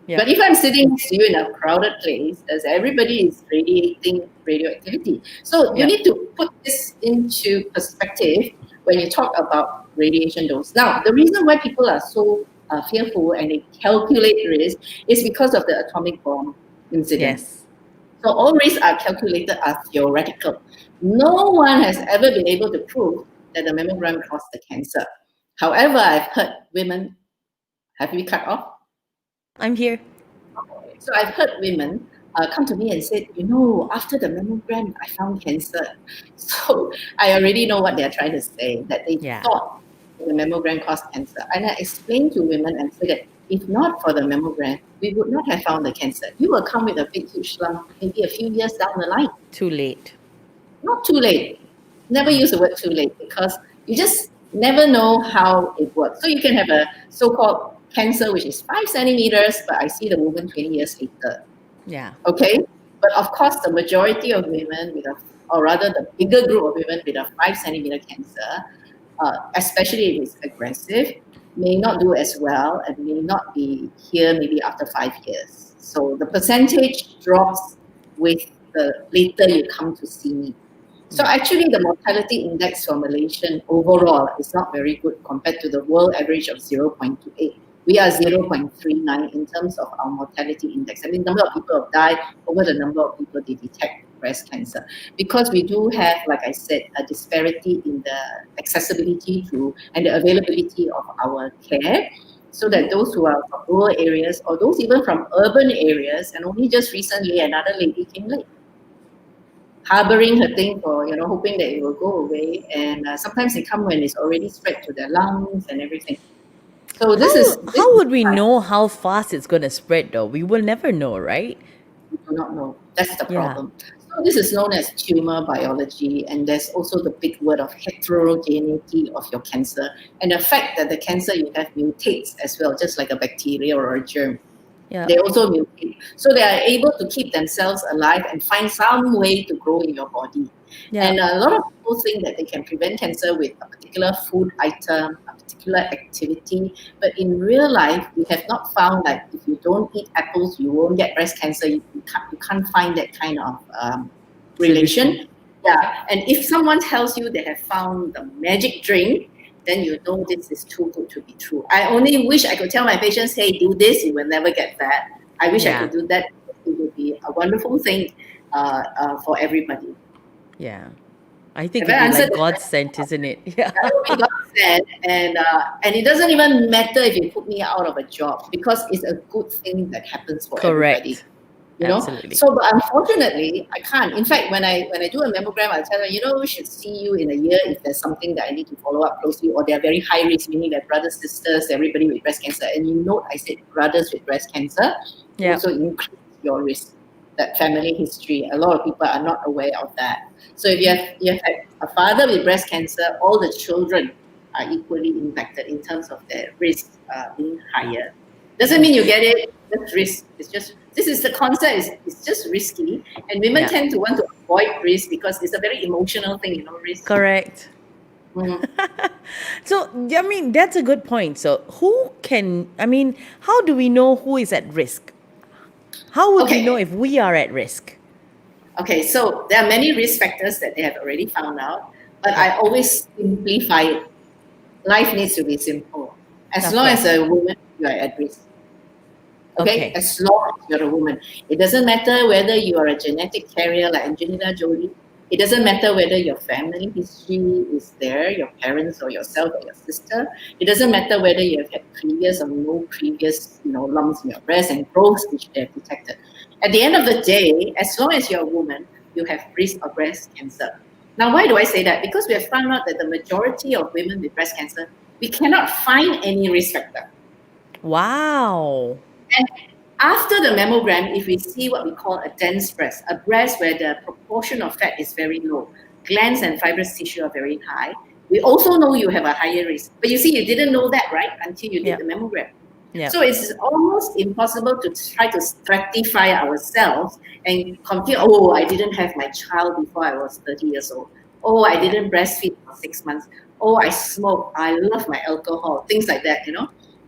Yep. But if I'm sitting next to you in a crowded place, as everybody is radiating radioactivity, so you Yep. need to put this into perspective when you talk about radiation dose. Now, the reason why people are so fearful and they calculate risk is because of the atomic bomb incident. Yes. So all risks are calculated as theoretical. No one has ever been able to prove that the mammogram caused the cancer. However, I've heard women, have we cut off? I'm here. So I've heard women come to me and said, after the mammogram, I found cancer. So I already know what they're trying to say, that they Yeah. thought the mammogram caused cancer. And I explained to women and said that if not for the mammogram, we would not have found the cancer. You will come with a big, huge lump maybe a few years down the line. Too late. Not too late. Never use the word too late because you just never know how it works. So you can have a so-called cancer which is 5 centimeters, but I see the woman 20 years later. Yeah. Okay, but of course, the majority of women or rather the bigger group of women with a 5 centimeter cancer, especially if it's aggressive, may not do as well and may not be here maybe after 5 years. So the percentage drops with the later you come to see me. So Yeah. actually, the mortality index for Malaysian overall is not very good compared to the world average of 0.28. We are 0.39 in terms of our mortality index. I mean, number of people have died over the number of people they detect breast cancer. Because we do have, like I said, a disparity in the accessibility to and the availability of our care. So that those who are from rural areas or those even from urban areas, and only just recently another lady came late harboring her thing for, hoping that it will go away. And sometimes they come when it's already spread to their lungs and everything. So How would we know how fast it's going to spread though? We will never know, right? we do not know. That's the Yeah. problem. So this is known as tumor biology, and there's also the big word of heterogeneity of your cancer, and the fact that the cancer you have mutates as well, just like a bacteria or a germ. Yeah. They also mutate. So they are able to keep themselves alive and find some way to grow in your body. Yeah. And a lot of people think that they can prevent cancer with a particular food item, a particular activity. But in real life, we have not found that if you don't eat apples, you won't get breast cancer. You can't find that kind of Solution. relation. Yeah. And if someone tells you they have found the magic drink, then you know this is too good to be true. I only wish I could tell my patients, hey, do this, you will never get that. I wish I Yeah. could do that. It would be a wonderful thing for everybody. Yeah. I think Have I it'd be answered like the God question? sent, isn't it? Yeah. That will be God said, and it doesn't even matter if you put me out of a job because it's a good thing that happens for everybody. Correct. Absolutely. So but unfortunately I can't. In fact, when I do a mammogram, I tell them, we should see you in a year if there's something that I need to follow up closely, or they're very high risk, meaning they're brothers, sisters, everybody with breast cancer. And I said brothers with breast cancer Yeah. also increase your risk. That family history, a lot of people are not aware of that. So if you have a father with breast cancer, all the children are equally impacted in terms of their risk being higher. Doesn't mean you get it. Just risk. This is the concept. It's just risky, and women Yeah. tend to want to avoid risk because it's a very emotional thing. Risk. Correct. Mhm. So, I mean, that's a good point. So, how do we know who is at risk? How would we know Okay. if we are at risk? Okay. So there are many risk factors that they have already found out, but Yeah. I always simplify it. Life needs to be simple. As Of long as course. a woman, you are at risk. Okay, Okay. as long as you're a woman. It doesn't matter whether you are a genetic carrier like Angelina Jolie. It doesn't matter whether your family history is there, your parents or yourself or your sister. It doesn't matter whether you have had previous or no previous, lumps in your breast and growths which they have detected. At the end of the day, as long as you're a woman, you have risk of breast cancer. Now, why do I say that? Because we have found out that the majority of women with breast cancer, we cannot find any risk factor. Wow. And after the mammogram, if we see what we call a dense breast, a breast where the proportion of fat is very low, glands and fibrous tissue are very high. We also know you have a higher risk. But you see, you didn't know that, right? Until you did the mammogram. Yeah. So it's almost impossible to try to stratify ourselves and compare, oh, I didn't have my child before I was 30 years old. Oh, I didn't breastfeed for 6 months. Oh, I smoke. I love my alcohol. Things like that,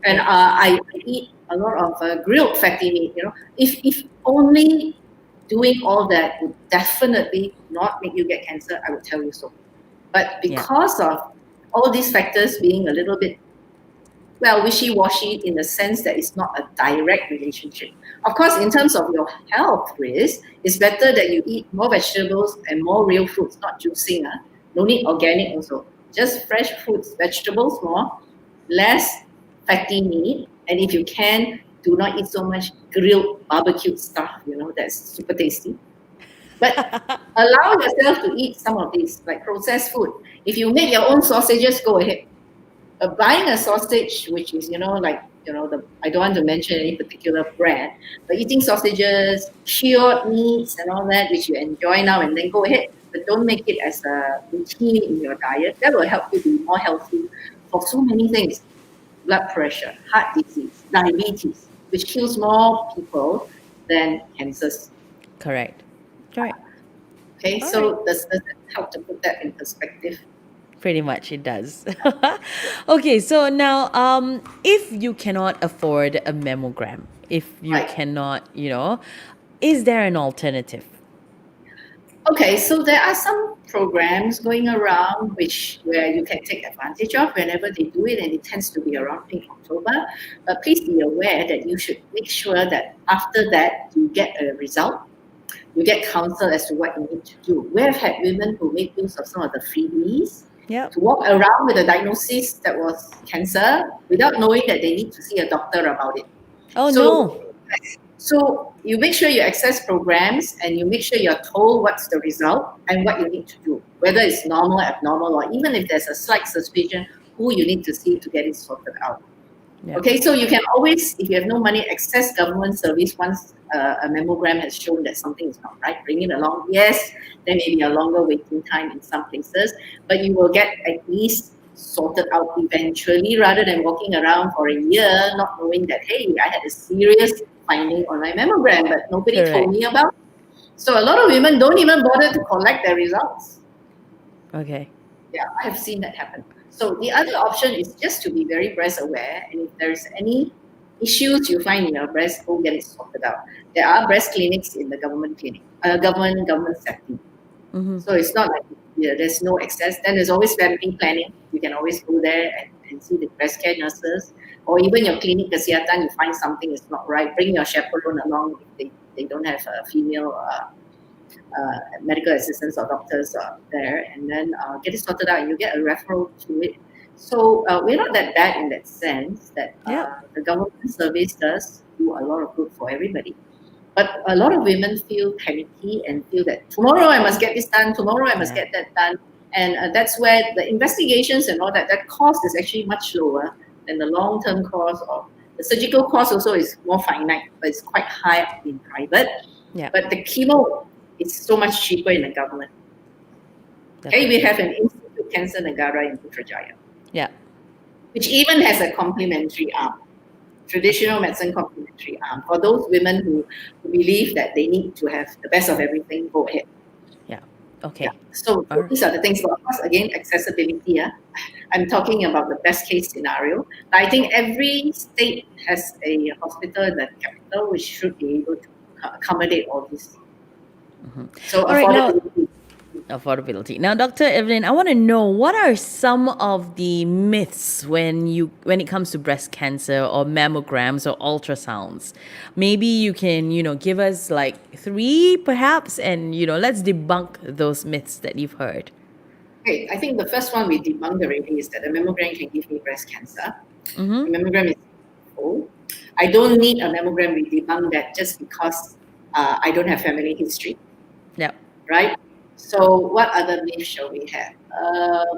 And I eat a lot of grilled fatty meat, If only doing all that would definitely not make you get cancer, I would tell you so. But because of all these factors being a little bit wishy-washy in the sense that it's not a direct relationship. Of course, in terms of your health risk, it's better that you eat more vegetables and more real fruits, not juicing. No need organic also. Just fresh fruits, vegetables more, less fatty meat, and if you can, do not eat so much grilled barbecued stuff, that's super tasty. But allow yourself to eat some of these, like processed food. If you make your own sausages, go ahead. Buying a sausage, which is, I don't want to mention any particular brand, but eating sausages, cured meats and all that, which you enjoy now and then, go ahead. But don't make it as a routine in your diet. That will help you be more healthy for so many things. Blood pressure, heart disease, diabetes, which kills more people than cancers. Correct. Okay, All so right. does that help to put that in perspective? Pretty much it does. Okay, so now if you cannot afford a mammogram, if you Right. cannot, is there an alternative? Okay, so there are some programs going around where you can take advantage of whenever they do it, and it tends to be around pink October. But please be aware that you should make sure that after that you get a result, you get counsel as to what you need to do. We have had women who make use of some of the freebies Yep. to walk around with a diagnosis that was cancer without knowing that they need to see a doctor about it. Oh no. So you make sure you access programs and you make sure you're told what's the result and what you need to do, whether it's normal, abnormal, or even if there's a slight suspicion, who you need to see to get it sorted out. Yep. Okay, so you can always, if you have no money, access government service once a mammogram has shown that something is not right. Bring it along. Yes, there may be a longer waiting time in some places, but you will get at least sorted out eventually rather than walking around for a year not knowing that, hey, I had a serious finding on my mammogram, but nobody told me about it. So a lot of women don't even bother to collect their results. Okay. Yeah, I have seen that happen. So the other option is just to be very breast aware, and if there's any issues you find in your breast, go get it sorted out. There are breast clinics in the government setting. Mm-hmm. So it's not like there's no access. Then there's always family planning. You can always go there and see the breast care nurses, or even your clinic kesihatan. You find something is not right, bring your chaperone along if they don't have a female medical assistants or doctors there, and then get it sorted out and you get a referral to it. So we're not that bad in that sense that the government service does do a lot of good for everybody. But a lot of women feel panicky and feel that tomorrow I must get this done, tomorrow I must get that done. And that's where the investigations and all that cost is actually much lower than the long-term cost. Or the surgical cost also is more finite, but it's quite high in private. Yeah. But the chemo is so much cheaper in the government. Okay, we have an Institute Cancer Negara in Putrajaya. Yeah. Which even has a complementary arm. Traditional medicine complementary arm. For those women who believe that they need to have the best of everything, go ahead. Yeah. Okay. So these are the things. But of course, again, accessibility. I'm talking about the best case scenario. I think every state has a hospital in the capital which should be able to accommodate all this. Mm-hmm. So affordability. Now, Dr. Evelyn, I want to know, what are some of the myths when it comes to breast cancer or mammograms or ultrasounds? Maybe you can, give us like 3 perhaps, and let's debunk those myths that you've heard. Okay, I think the first one we debunked already is that a mammogram can give me breast cancer. Mm-hmm. A mammogram is full. I don't need a mammogram. We debunked that just because I don't have family history. Yeah. Right? So what other myths shall we have?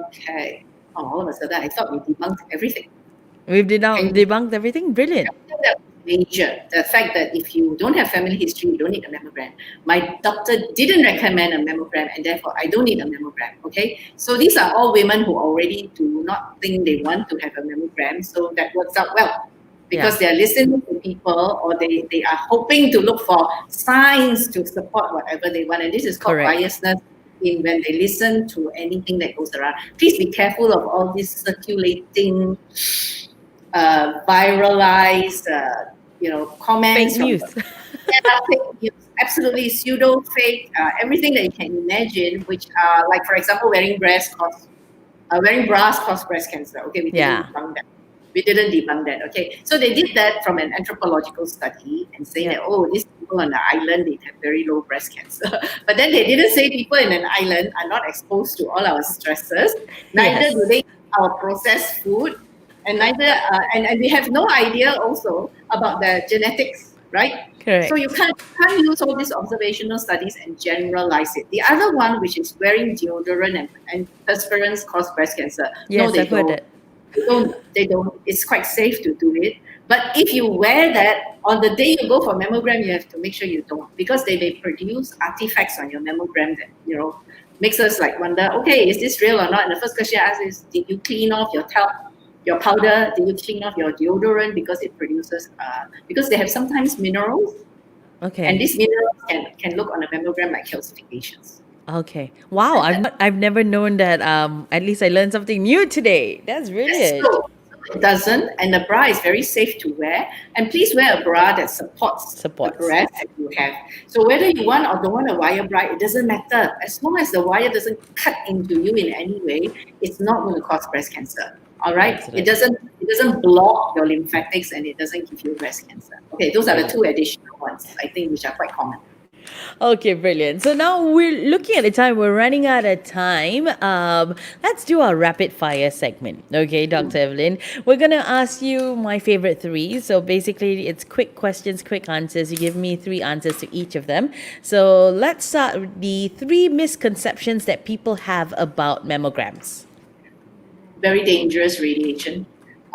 Okay. All of a sudden, I thought we debunked everything. We've debunked everything? Brilliant. major. The fact that if you don't have family history, you don't need a mammogram. My doctor didn't recommend a mammogram, and therefore I don't need a mammogram. Okay, so these are all women who already do not think they want to have a mammogram, so that works out well. Because they're listening to people, or they are hoping to look for signs to support whatever they want. And this is called Correct. biasness in when they listen to anything that goes around. Please be careful of all these circulating, viralized, comments Fake from news. fake news, absolutely pseudo fake, everything that you can imagine, which are like, for example, wearing bras cause breast cancer. Okay, we didn't Yeah. debunk that. We didn't debunk that. Okay, so they did that from an anthropological study and saying that, oh, these people on the island, they have very low breast cancer. But then they didn't say people in an island are not exposed to all our stresses. Neither do Yes. they eat our processed food, and and we have no idea also about the genetics, right? So you Correct. can't use all these observational studies and generalize it. The other one, which is wearing deodorant and perspirants cause breast cancer. No, Yes, they I've heard don't. that. They don't. It's quite safe to do it. But if you wear that on the day you go for mammogram, you have to make sure you don't, because they may produce artifacts on your mammogram that makes us like wonder, okay, is this real or not? And the first question I ask is, did you clean off your powder? Did you clean off your deodorant? Because it produces because they have sometimes minerals, and Okay. these minerals can look on a mammogram like calcifications. Okay. Wow, I've never known that. At least I learned something new today. That's Yes, brilliant. so it doesn't, and the bra is very safe to wear. And please wear a bra that supports the Supports. breast that you have. So whether you want or don't want a wire bra, it doesn't matter. As long as the wire doesn't cut into you in any way, it's not going to cause breast cancer. All right, it Absolutely. doesn't block your lymphatics, and it doesn't give you breast cancer. Okay, those are the Brilliant. two additional ones, I think, which are quite common. Okay, brilliant. So now we're looking at the time. We're running out of time. Let's do our rapid fire segment. Okay, Dr. Evelyn. We're gonna ask you my favorite three. So basically, it's quick questions, quick answers. You give me three answers to each of them. So let's start with the three misconceptions that people have about mammograms. Very dangerous radiation.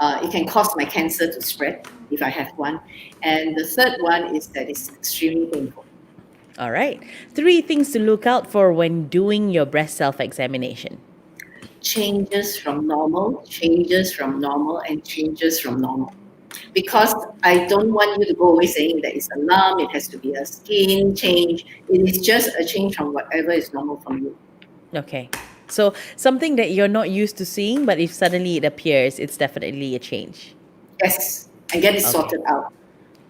It can cause my cancer to spread if I have one. And the third one is that it's extremely painful. All right. Three things to look out for when doing your breast self examination. Changes from normal, changes from normal, and changes from normal. Because I don't want you to go away saying that it's a lump, it has to be a skin change. It is just a change from whatever is normal from you. Okay. So something that you're not used to seeing, but if suddenly it appears, it's definitely a change. Yes, and get it Okay. sorted out.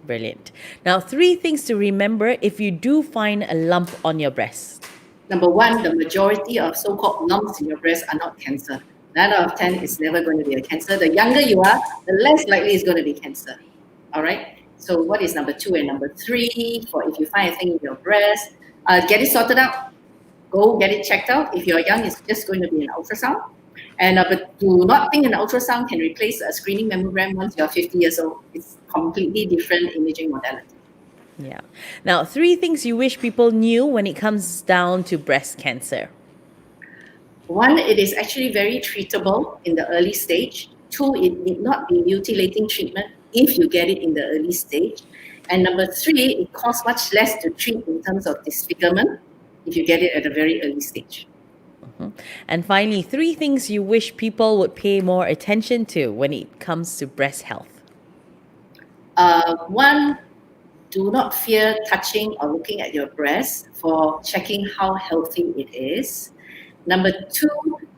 Brilliant. Now, three things to remember if you do find a lump on your breast. Number one, the majority of so-called lumps in your breast are not cancer. 9 out of 10 is never going to be a cancer. The younger you are, the less likely it's going to be cancer. All right. So what is number two and number three for if you find a thing in your breast? Get it sorted out. Go get it checked out. If you're young, it's just going to be an ultrasound. And but do not think an ultrasound can replace a screening mammogram once you're 50 years old. It's completely different imaging modality. Yeah. Now, three things you wish people knew when it comes down to breast cancer. One, it is actually very treatable in the early stage. Two, it need not be mutilating treatment if you get it in the early stage. And number three, it costs much less to treat in terms of disfigurement if you get it at a very early stage. And finally, three things you wish people would pay more attention to when it comes to breast health. One, do not fear touching or looking at your breast for checking how healthy it is. Number two,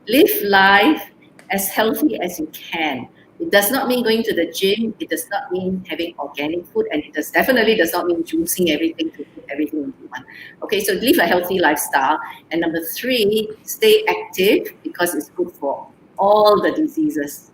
live life as healthy as you can. It does not mean going to the gym. It does not mean having organic food, and it definitely does not mean juicing everything to put everything into one. Okay, so live a healthy lifestyle. And number three, stay active because it's good for all the diseases.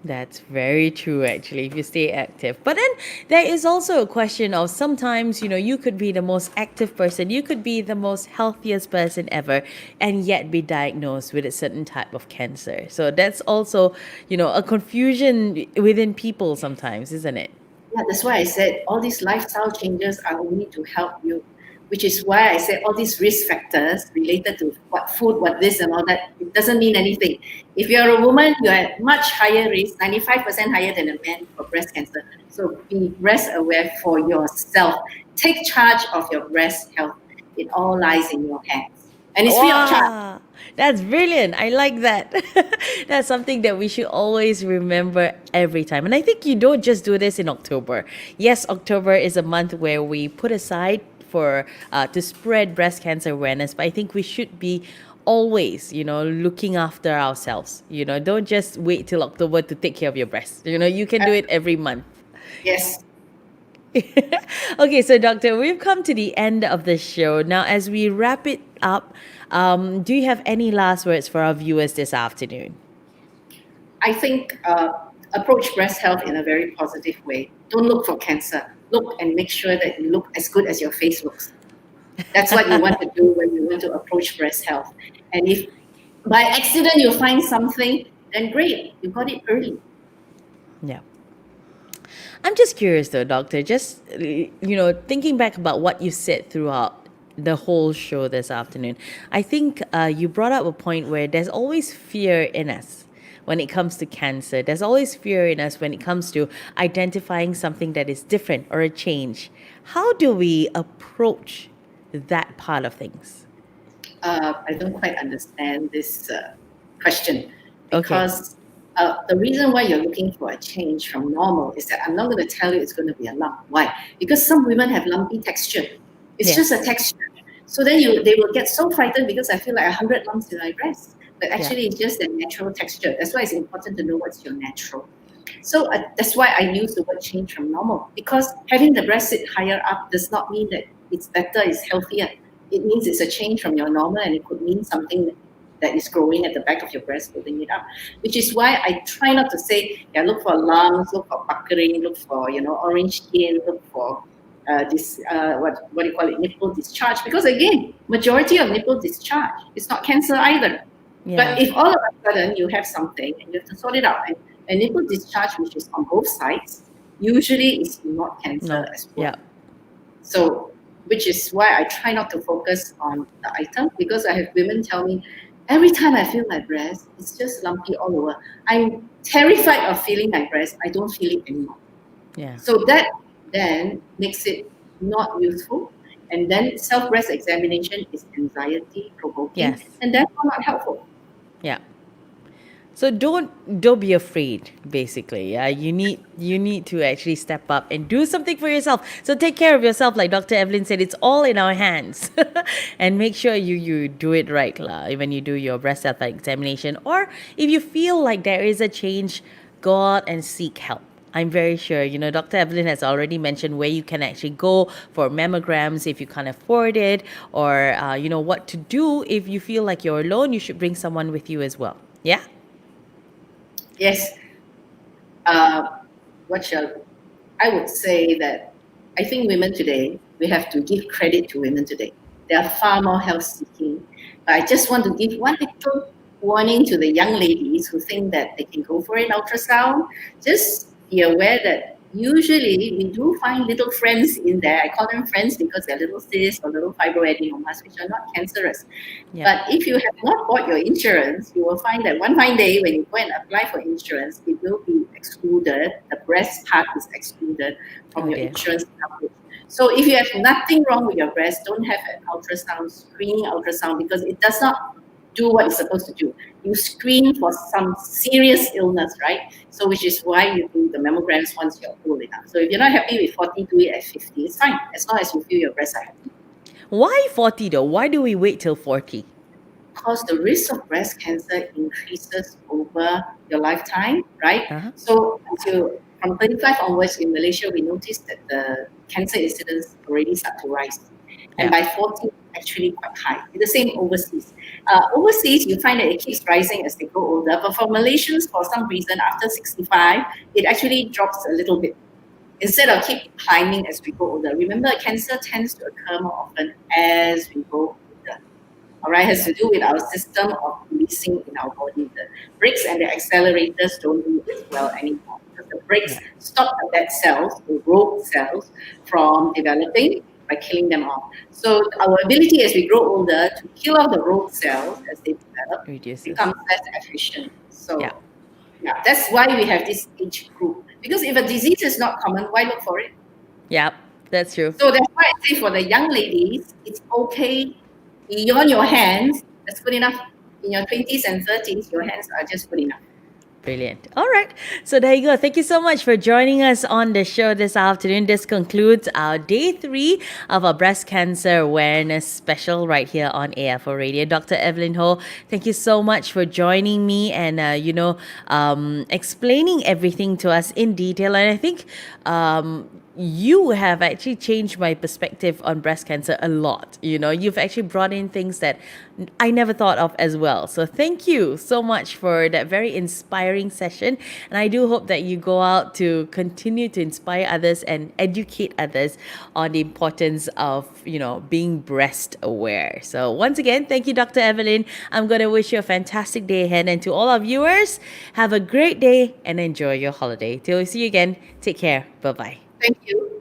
That's very true, actually, if you stay active. But then there is also a question of sometimes, you could be the most active person, you could be the most healthiest person ever, and yet be diagnosed with a certain type of cancer. So that's also, a confusion within people sometimes, isn't it? Yeah, that's why I said all these lifestyle changes are only to help you which is why I said all these risk factors related to what food, what this and all that, it doesn't mean anything. If you're a woman, you're at much higher risk, 95% higher than a man for breast cancer. So be breast aware for yourself. Take charge of your breast health. It all lies in your hands. And it's free of charge. Wow, that's brilliant. I like that. That's something that we should always remember every time. And I think you don't just do this in October. Yes, October is a month where we put aside for to spread breast cancer awareness, but I think we should be always, looking after ourselves. Don't just wait till October to take care of your breast. You can do it every month. Yes. Okay, so doctor, we've come to the end of the show. Now, as we wrap it up, do you have any last words for our viewers this afternoon? I think approach breast health in a very positive way. Don't look for cancer. Look and make sure that you look as good as your face looks. That's what you want to do when you want to approach breast health. And if by accident you find something, then great, you got it early. Yeah. I'm just curious though, doctor, just, thinking back about what you said throughout the whole show this afternoon, I think you brought up a point where there's always fear in us when it comes to cancer. There's always fear in us when it comes to identifying something that is different or a change. How do we approach that part of things? I don't quite understand this question Okay. because the reason why you're looking for a change from normal is that I'm not going to tell you it's going to be a lump. Why? Because some women have lumpy texture. It's Yes. just a texture. So then they will get so frightened because I feel like 100 lumps in my breast. But actually, it's just a natural texture. That's why it's important to know what's your natural. So that's why I use the word change from normal, because having the breast sit higher up does not mean that it's better, it's healthier. It means it's a change from your normal, and it could mean something that is growing at the back of your breast, building it up. Which is why I try not to say, look for lumps, look for puckering, look for orange skin, look for this what do you call it, nipple discharge. Because again, majority of nipple discharge is not cancer either. Yeah. But if all of a sudden you have something and you have to sort it out, and a nipple discharge, which is on both sides, usually is not cancer as well. Yeah. So, which is why I try not to focus on the item, because I have women tell me, every time I feel my breast, it's just lumpy all over. I'm terrified of feeling my breast. I don't feel it anymore. Yeah. So that then makes it not useful. And then self-breast examination is anxiety provoking, Yes. and that's not helpful. Yeah. So don't be afraid, basically. Yeah, you need to actually step up and do something for yourself. So take care of yourself, like Dr. Evelyn said. It's all in our hands, and make sure you do it right, when you do your breast health examination, or if you feel like there is a change, go out and seek help. I'm very sure, Dr. Evelyn has already mentioned where you can actually go for mammograms if you can't afford it, or, what to do if you feel like you're alone. You should bring someone with you as well. Yeah? Yes. I would say that I think women today, we have to give credit to women today. They are far more health seeking. But I just want to give one little warning to the young ladies who think that they can go for an ultrasound. Just be aware that usually we do find little friends in there. I call them friends because they're little cysts or little fibroadenomas, which are not cancerous. Yeah. But if you have not bought your insurance, you will find that one fine day when you go and apply for insurance, it will be excluded. The breast part is excluded from your insurance coverage. So if you have nothing wrong with your breast, don't have an ultrasound, screening ultrasound, because it does not do what it's supposed to do. You screen for some serious illness, right? So which is why you do the mammograms once you're old enough. So if you're not happy with 40, do it at 50. It's fine, as long as you feel your breasts are happy. Why 40 though? Why do we wait till 40? Because the risk of breast cancer increases over your lifetime, right? Uh-huh. So from 35 onwards in Malaysia, we noticed that the cancer incidence already start to rise. And by 40, actually quite high. The same overseas. Overseas, you find that it keeps rising as they grow older. But for Malaysians, for some reason, after 65, it actually drops a little bit, instead of keep climbing as we go older. Remember, cancer tends to occur more often as we go older. All right, it has to do with our system of releasing in our body. The brakes and the accelerators don't do as well anymore, because the brakes stop the bad cells, the growth cells, from developing, by killing them off. So our ability as we grow older to kill off the rogue cells as they develop Reduces. becomes less efficient. Yeah. So yeah, that's why we have this age group. Because if a disease is not common, why look for it? Yeah, that's true. So that's why I say for the young ladies, it's okay beyond your hands. That's good enough. In your 20s and 30s, your hands are just good enough. Brilliant. All right. So there you go. Thank you so much for joining us on the show this afternoon. This concludes our day 3 of our breast cancer awareness special right here on AFO Radio. Dr. Evelyn Ho, thank you so much for joining me and, explaining everything to us in detail. And I think you have actually changed my perspective on breast cancer a lot. You've actually brought in things that I never thought of as well. So thank you so much for that very inspiring session. And I do hope that you go out to continue to inspire others and educate others on the importance of, being breast aware. So once again, thank you, Dr. Evelyn. I'm going to wish you a fantastic day ahead. And to all our viewers, have a great day and enjoy your holiday. Till we see you again, take care. Bye-bye. Thank you.